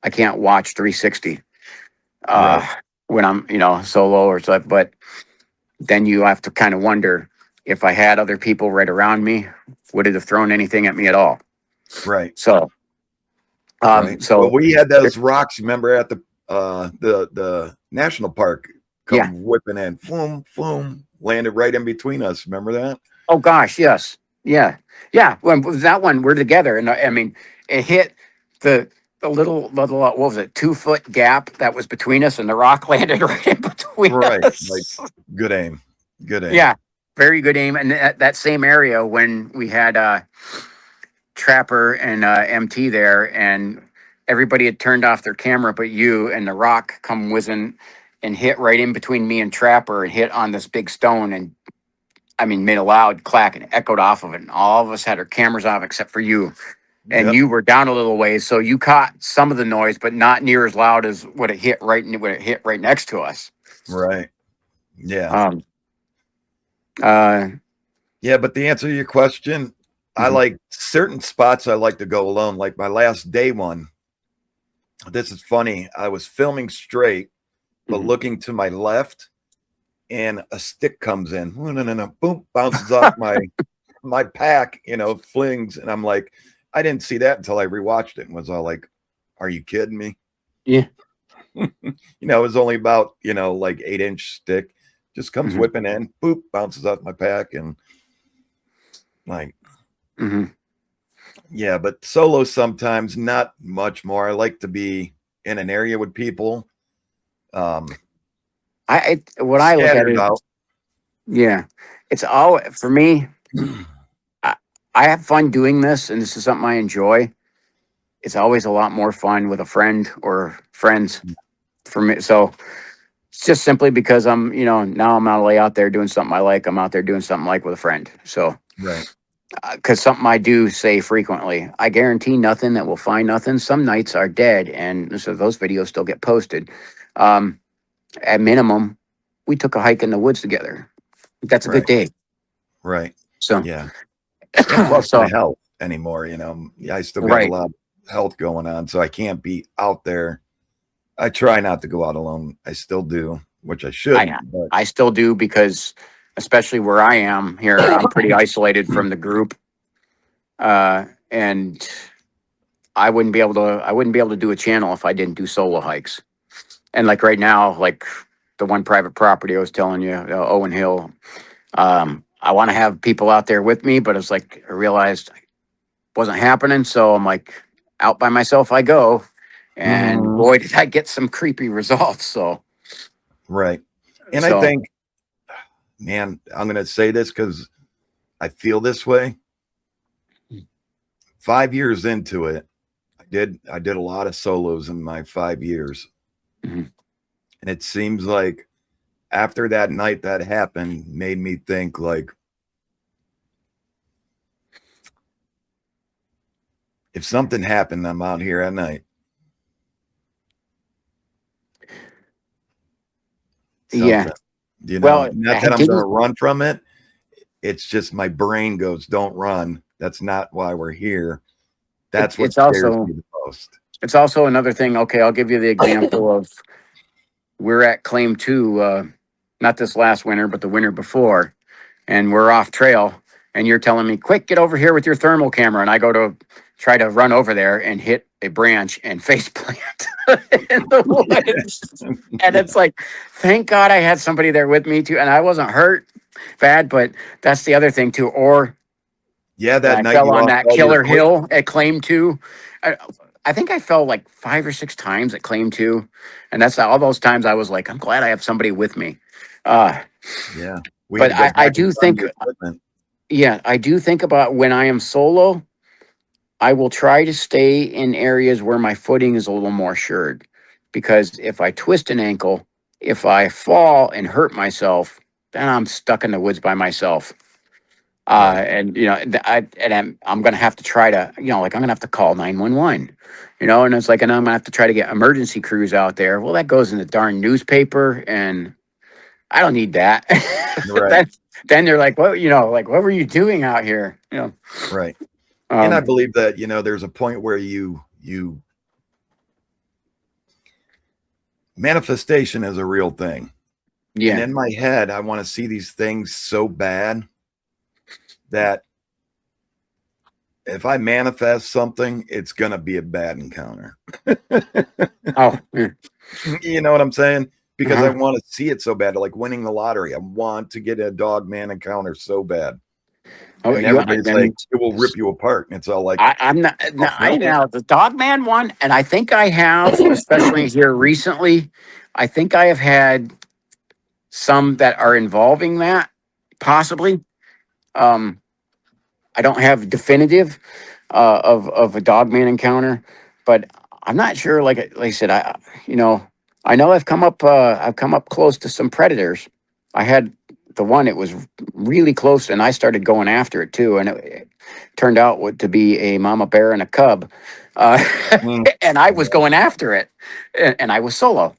360 uh, Right. when I'm solo or stuff. But then you have to kind of wonder if I had other people right around me, would it have thrown anything at me at all? Right. So, Right. Well, so we had those rocks, remember, at the national park yeah. come whipping in, boom, boom, landed right in between us. Remember that? Oh gosh, yes, yeah, yeah. When that one we're together, and I mean, it hit the little what was it, 2 foot gap that was between us, and the rock landed right in between Right. Like us. good aim. Good aim. Yeah, very good aim. And that same area when we had Trapper and MT there, and everybody had turned off their camera, but you and the rock come whizzing and hit right in between me and Trapper and hit on this big stone, and I mean made a loud clack and echoed off of it. And all of us had our cameras off except for you, and Yep. you were down a little ways, so you caught some of the noise, but not near as loud as when it hit right next to us. Right. Yeah. Um. Uh. Yeah. But to answer your question, I Mhm, like certain spots I like to go alone. Like my last day one. This is funny. I was filming straight, but mhm. looking to my left, and a stick comes in. Boom, bounces off my pack, flings. And I'm like, I didn't see that until I rewatched it and was all like, are you kidding me? Yeah. It was only about, like 8-inch stick, just comes Mhm, whipping in, boop, bounces off my pack. And like, mhm. yeah, but solo sometimes, not much more. I like to be in an area with people, um, What I look at scattered is, out. yeah, it's all for me. I, I have fun doing this, and this is something I enjoy. It's always a lot more fun with a friend or friends for me. So it's just simply because now I'm not only out there doing something I like, I'm out there doing something like with a friend. So, Right, because something I do say frequently, I guarantee nothing that will find nothing. Some nights are dead, and so those videos still get posted. Um, at minimum, we took a hike in the woods together. That's a good right, day. right. So, Yeah. And plus my so health anymore, I still got a right. lot of health going on, so I can't be out there. I try not to go out alone. I still do, which I I shouldn't, but I still do because, especially where I am here, I'm pretty isolated from the group, and I wouldn't be able to do a channel if I didn't do solo hikes. And like right now, like the one private property I was telling you, Owen Hill, I want to have people out there with me, but it's like I realized it wasn't happening, so I'm like out by myself I go, and Mhm. boy did I get some creepy results. So Right. And I so think, man, I'm going to say this because I feel this way. 5 years into it, I did a lot of solos in my 5 years. mhm. And it seems like after that night that happened made me think like, if something happened, I'm out here at night. Yeah. Something, Well, not I that I'm going to didn't. run from it. It's just my brain goes, don't run. That's not why we're here. It, That's what scares me the most. it's also another thing. Okay, I'll give you the example of we're at claim 2, not this last winter, but the winter before, and we're off trail, and you're telling me, quick, get over here with your thermal camera. And I go to try to run over there and hit a branch and face plant in the woods. And Yeah. it's like, thank God I had somebody there with me too. And I wasn't hurt bad, but that's the other thing too. Or Yeah, when that I night fell you on lost that all your killer equipment. hill at claim 2. I, I think I fell like 5 or 6 times at claim 2. And that's all those times I was like, I'm glad I have somebody with me. Uh, Yeah. We had but to go I back and do find think, the equipment. yeah, I do think about when I am solo, I will try to stay in areas where my footing is a little more assured. Because if I twist an ankle, if I fall and hurt myself, then I'm stuck in the woods by myself. Right. And you know, I'm gonna have to try to, you know, like I'm gonna have to call 911, you know, and it's like, and I'm gonna have to try to get emergency crews out there. Well, that goes in the darn newspaper, and I don't need that. Right. then, then they're like, well, you know, like what were you doing out here? You know, Right. And I um, believe that, there's a point where you manifestation is a real thing. And yeah, in my head, I want to see these things so bad that if I manifest something, it's going to be a bad encounter. oh, yeah. You know what I'm saying? Because I Uh-huh. want to see it so bad, like winning the lottery. I want to get a dog man encounter so bad. Oh, And you everybody's like, then it will rip you apart. And it's all like, I'm not. oh, No, I no. know the dog man one, and I think I have, especially here recently. I think I have had some that are involving that, possibly. Um, I don't have definitive of a dogman encounter, but I'm not sure. Like I said, you know I know I've come up close to some predators. I had the one, it was really close, and I started going after it too, and it turned out to be a mama bear and a cub, uh, Mm, and I was yeah, going after it, and I was solo.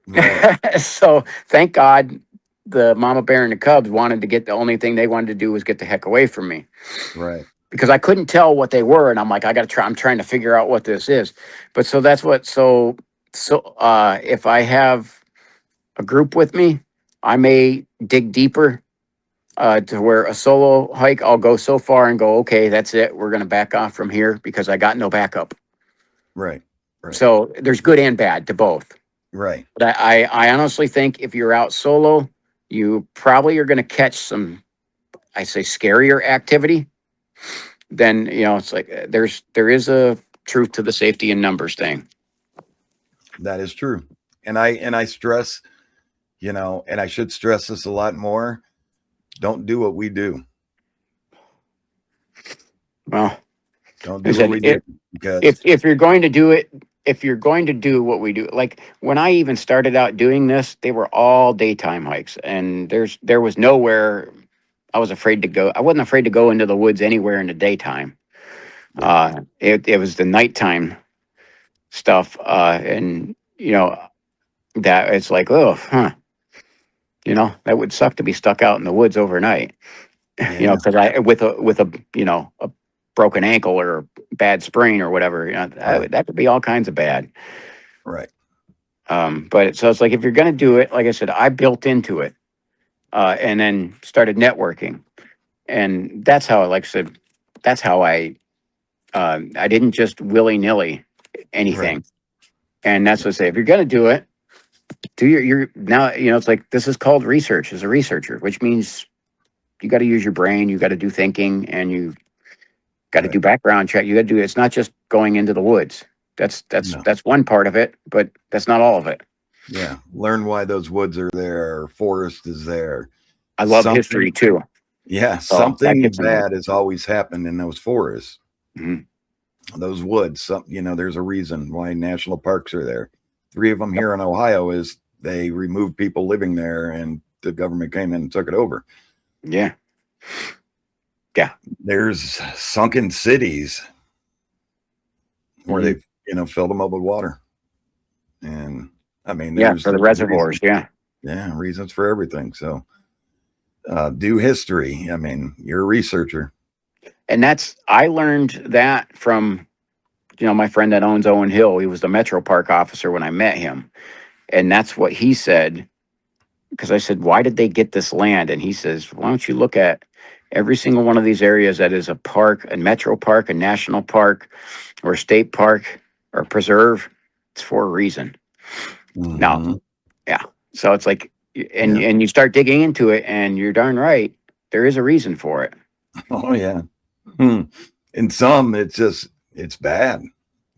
right, So thank God the mama bear and the cubs wanted to get, the only thing they wanted to do was get the heck away from me, right, because I couldn't tell what they were, and I'm like, I got to try. I'm trying to figure out what this is. But so that's what. If I have a group with me, I may dig deeper to where a solo hike, I'll go so far and go, okay, that's it. We're gonna back off from here because I got no backup. right, right, So there's good and bad to both. right. But I honestly think if you're out solo, you probably are going to catch some, I say, scarier activity. Then it's like there is a truth to the safety in numbers thing. That is true. And I stress, and I should stress this a lot more. Don't do what we do. Well, Don't I do what said, we do because if you're going to do it, if you're going to do what we do, like when I even started out doing this, they were all daytime hikes, and there was nowhere I was afraid to go. I wasn't afraid to go into the woods anywhere in the daytime. yeah, It was the nighttime stuff, and that it's like, oh, huh, that would suck to be stuck out in the woods overnight. yeah, Because I with a a broken ankle or a bad sprain or whatever, right, that could be all kinds of bad. right, But so it's like if you're gonna do it, like I said, I built into it, and then started networking, and that's how, like I said, that's how I didn't just willy nilly right. anything, and that's what I say. If you're gonna do it, do your now. It's like this is called research as a researcher, which means you got to use your brain, you got to do thinking, and you got to Right. do background check. You got to do. It's not just going into the woods. No. That's one part of it, but that's not all of it. Yeah. Learn why those woods are there. Forest is there. I love Something. history too, Yeah. so that Something gets in there. bad has always happened in those forests, Mhm. those woods. There's a reason why national parks are there. 3 of them here in Ohio is they removed people living there and the government came in and took it over. Yeah, yeah, There's sunken cities where hmm they've, filled them up with water. And I mean, yeah, there's for the reasons. reservoirs. Yeah, Yeah. Reasons for everything. So, do history. I mean, you're a researcher. and that's I learned that from my friend that owns Owen Hill. He was the Metro Park officer when I met him, And that's what he said. Because I said, why did they get this land? And he says, why don't you look at every single one of these areas that is a park, a metro park, a national park, or a state park, or preserve? It's for a reason. Now, Mhm. yeah. So it's like, Yeah. and you start digging into it, and you're darn right, there is a reason for it. Oh yeah. Hmm. In some, it's bad.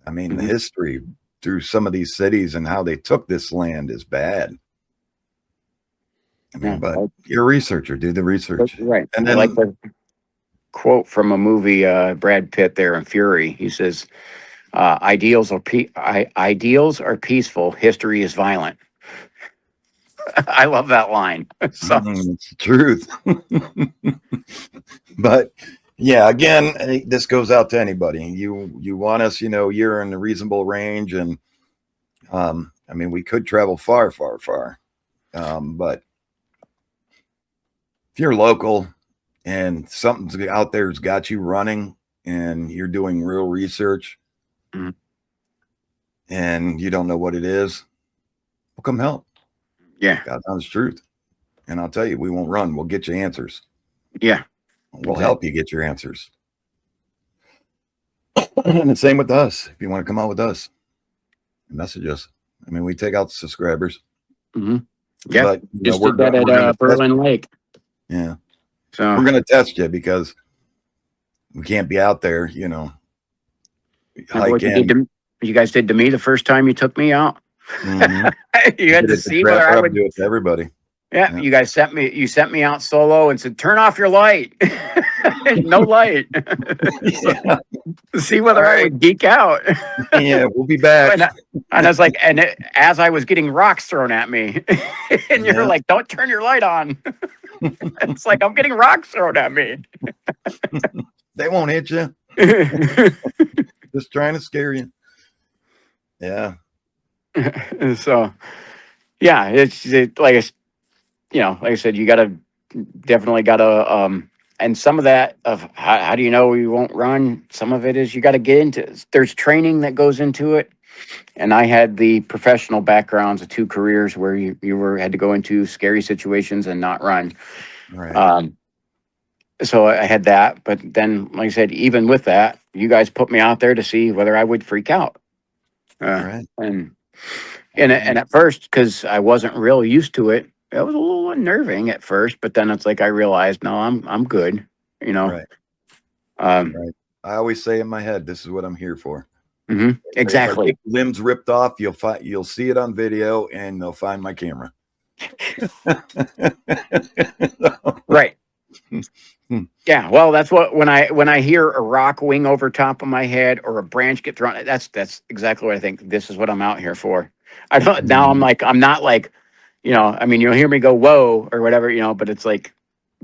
I mean, the Mhm. history through some of these cities and how they took this land is bad. I Yeah, mean, but you're a researcher, do the research. right. And I like then the quote from a movie, Brad Pitt there in Fury. He says, ideals are peaceful. History is violent." I love that line. So, it's the truth. But yeah, again, this goes out to anybody. You want us, you're in a reasonable range, and I mean, we could travel far, far, far. But if you're local and something's out there's got you running and you're doing real research mm, and you don't know what it is, well, come help. yeah, God's honest truth. And I'll tell you, we won't run. We'll get you answers. yeah, We'll help exactly. you get your answers. And the same with us. If you want to come out with us, message us. I mean, we take out subscribers, Hmm. Yeah, but just did that we're at gonna test. Berlin Lake. Yeah, So, we're gonna test you because we can't be out there, remember what hiking. you guys did to me the first time you took me out? Mm-hmm. You We had did to it to see whether Trapper. I I would. do it to everybody. Yeah, Yeah. you sent me out solo and said, "Turn off your light." No light. So, Yeah. see All whether I right. would geek out. Yeah, we'll be back. And I was like, as I was getting rocks thrown at me, and you're Yeah. like, "Don't turn your light on." It's like I'm getting rocks thrown at me. They won't hit you. Just trying to scare you. Yeah. So yeah, like like I said, you gotta definitely gotta and some of that of how do you know you won't run? Some of it is you got to get into. There's training that goes into it, and I had the professional backgrounds of two careers where you had to go into scary situations and not run. Right. Um, so I had that, but then, like I said, even with that, you guys put me out there to see whether I would freak out. Right. And Um, and at first, because I wasn't real used to it, it was a little unnerving at first. But then it's like I realized, no, I'm good. You know. right. Um, Right. I always say in my head, this is what I'm here for. If I exactly. get limbs ripped off, you'll see it on video and they'll find my camera. Right. Yeah. Well, that's what when I hear a rock wing over top of my head or a branch get thrown, that's exactly what I think. This is what I'm out here for. I don't now. I'm not like, I mean, you'll hear me go whoa or whatever, but it's like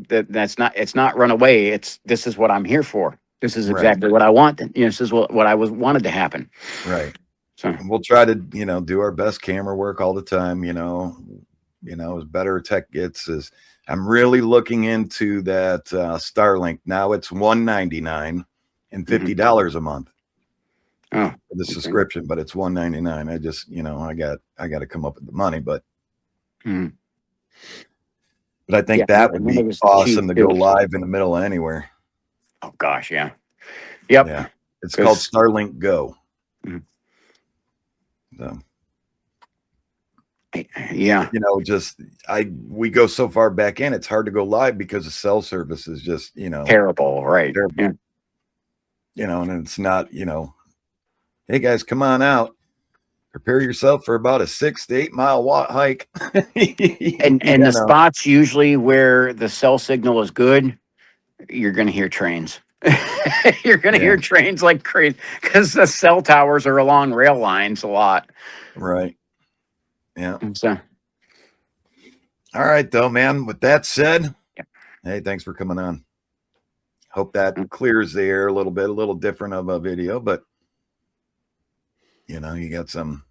that's not. It's not run away. This is what I'm here for. This is Right. exactly what I want. This is what I was wanted to happen. Right. So. And we'll try to, do our best camera work all the time, as better tech gets is I'm really looking into that Starlink. Now it's $199 and Mhm. $50 a month Oh. for the Okay. subscription, but it's $199. I just, I got to come up with the money, Mhm. but I Yeah. think that would And it be was cheap awesome to go too. live in the middle of anywhere. Oh gosh. Yeah. Yep. Yeah. It's called Because. Starlink Go. So, Yeah. just we go so far back in, it's hard to go live because the cell service is just, Terrible. Right. terrible, Yeah. and it's not, hey guys, come on out. Prepare yourself for about a 6 to 8 mile hike. And the spots usually where the cell signal is good, you're going to hear trains. You're going to Yeah, hear trains like crazy because the cell towers are along rail lines a lot. right. Yeah. And so, All right, though, man. With that said, yeah. hey, thanks for coming on. Hope that clears the air a little bit, a little different of a video, but you got some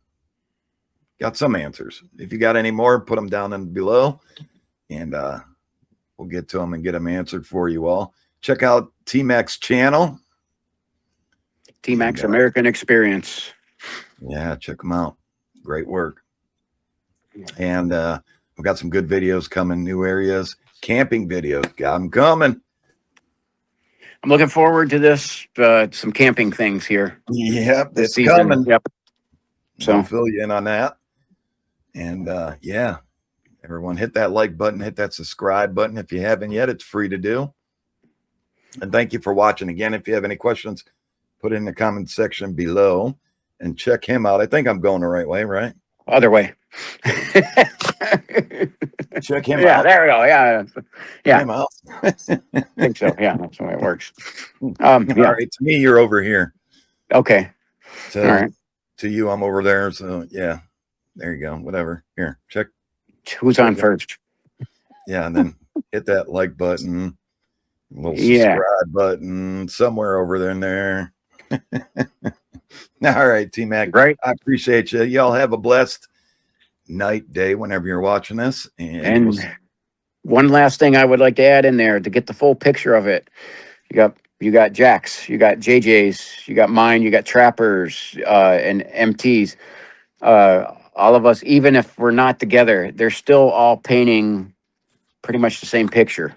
answers. If you got any more, put them down in below, and we'll get to them and get them answered for you all. Check out T-Mac's channel. T-Max And American Experience. yeah, check them out. Great work. And we've got some good videos coming, new areas, camping videos. Got them coming. I'm looking forward to this. Some camping things here Yep, this it's season. coming. Yep. I'll So fill you in on that. And yeah, everyone hit that like button, hit that subscribe button. If you haven't yet, it's free to do. And thank you for watching. Again, if you have any questions, put it in the comment section below and check him out. I think I'm going the right way, right? other way. Check him Yeah, out. there we go. Yeah, yeah. Him out. I think so. Yeah, that's the way it works. All Yeah. right. To me, you're over here. Okay. To, All right. to you, I'm over there. So yeah, there you go. Whatever. Here, check. Who's on first? Yeah, and then hit that like button, little Yeah. subscribe button somewhere over there in there. All right, T-Mac. Right. I appreciate you. Y'all have a blessed night, day, whenever you're watching this. And we'll And one last thing I would like to add in there to get the full picture of it. You got Jack's, you got JJ's, you got mine, you got Trappers, and MT's. All of us, even if we're not together, they're still all painting pretty much the same picture.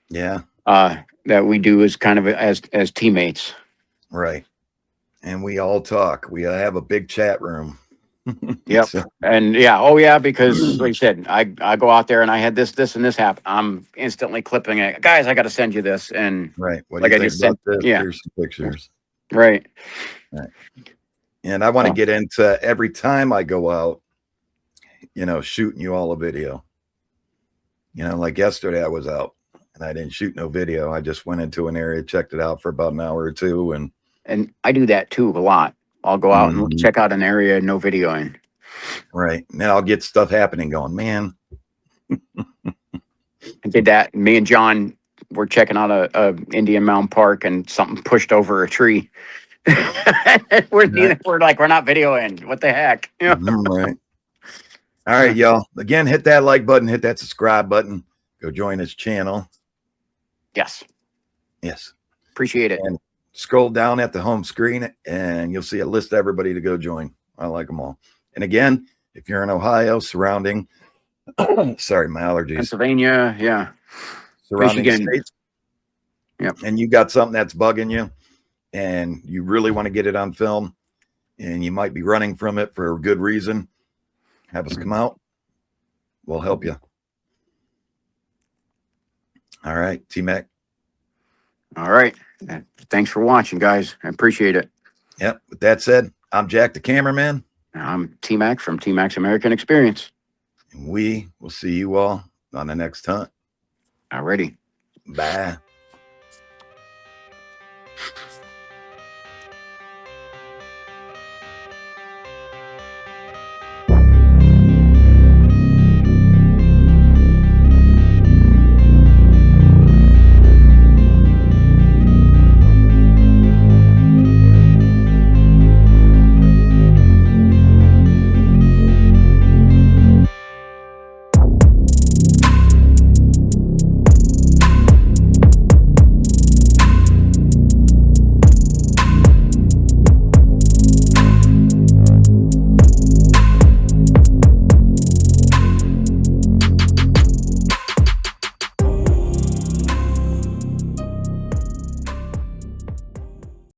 yeah, That we do as kind of as teammates. right. And we all talk. We have a big chat room. Yep. So, And yeah, oh yeah, because like I said, I go out there and I had this and this happen. I'm instantly clipping it. Guys, I got to send you this. And right. What do like you I think just about sent, this? yeah, Here's some pictures. right. Right. And I want to So, get into every time I go out, shooting you all a video. Like yesterday I was out and I didn't shoot no video. I just went into an area, checked it out for about an hour or two. and I do that too a lot. I'll go out and Mhm. check out an area, no video in. Right. And then I'll get stuff happening going, man. I did that. Me and John were checking out a Indian Mountain Park and something pushed over a tree. We're like, we're not videoing. What the heck? You know? Right. All right, y'all. Again, hit that like button, hit that subscribe button. Go join his channel. Yes. Yes. Appreciate it. And scroll down at the home screen and you'll see a list of everybody to go join. I like them all. And again, if you're in Ohio, surrounding, sorry, my allergies. Pennsylvania, yeah. Surrounding Michigan. states. Yep. And you got something that's bugging you and you really want to get it on film and you might be running from it for a good reason, have us come out. We'll help you. All right, T-Mac. All right. Thanks for watching, guys. I appreciate it. Yep. With that said, I'm Jack the cameraman. I'm T-Mac from T-Mac's American Experience. And we will see you all on the next hunt. Alrighty. Bye.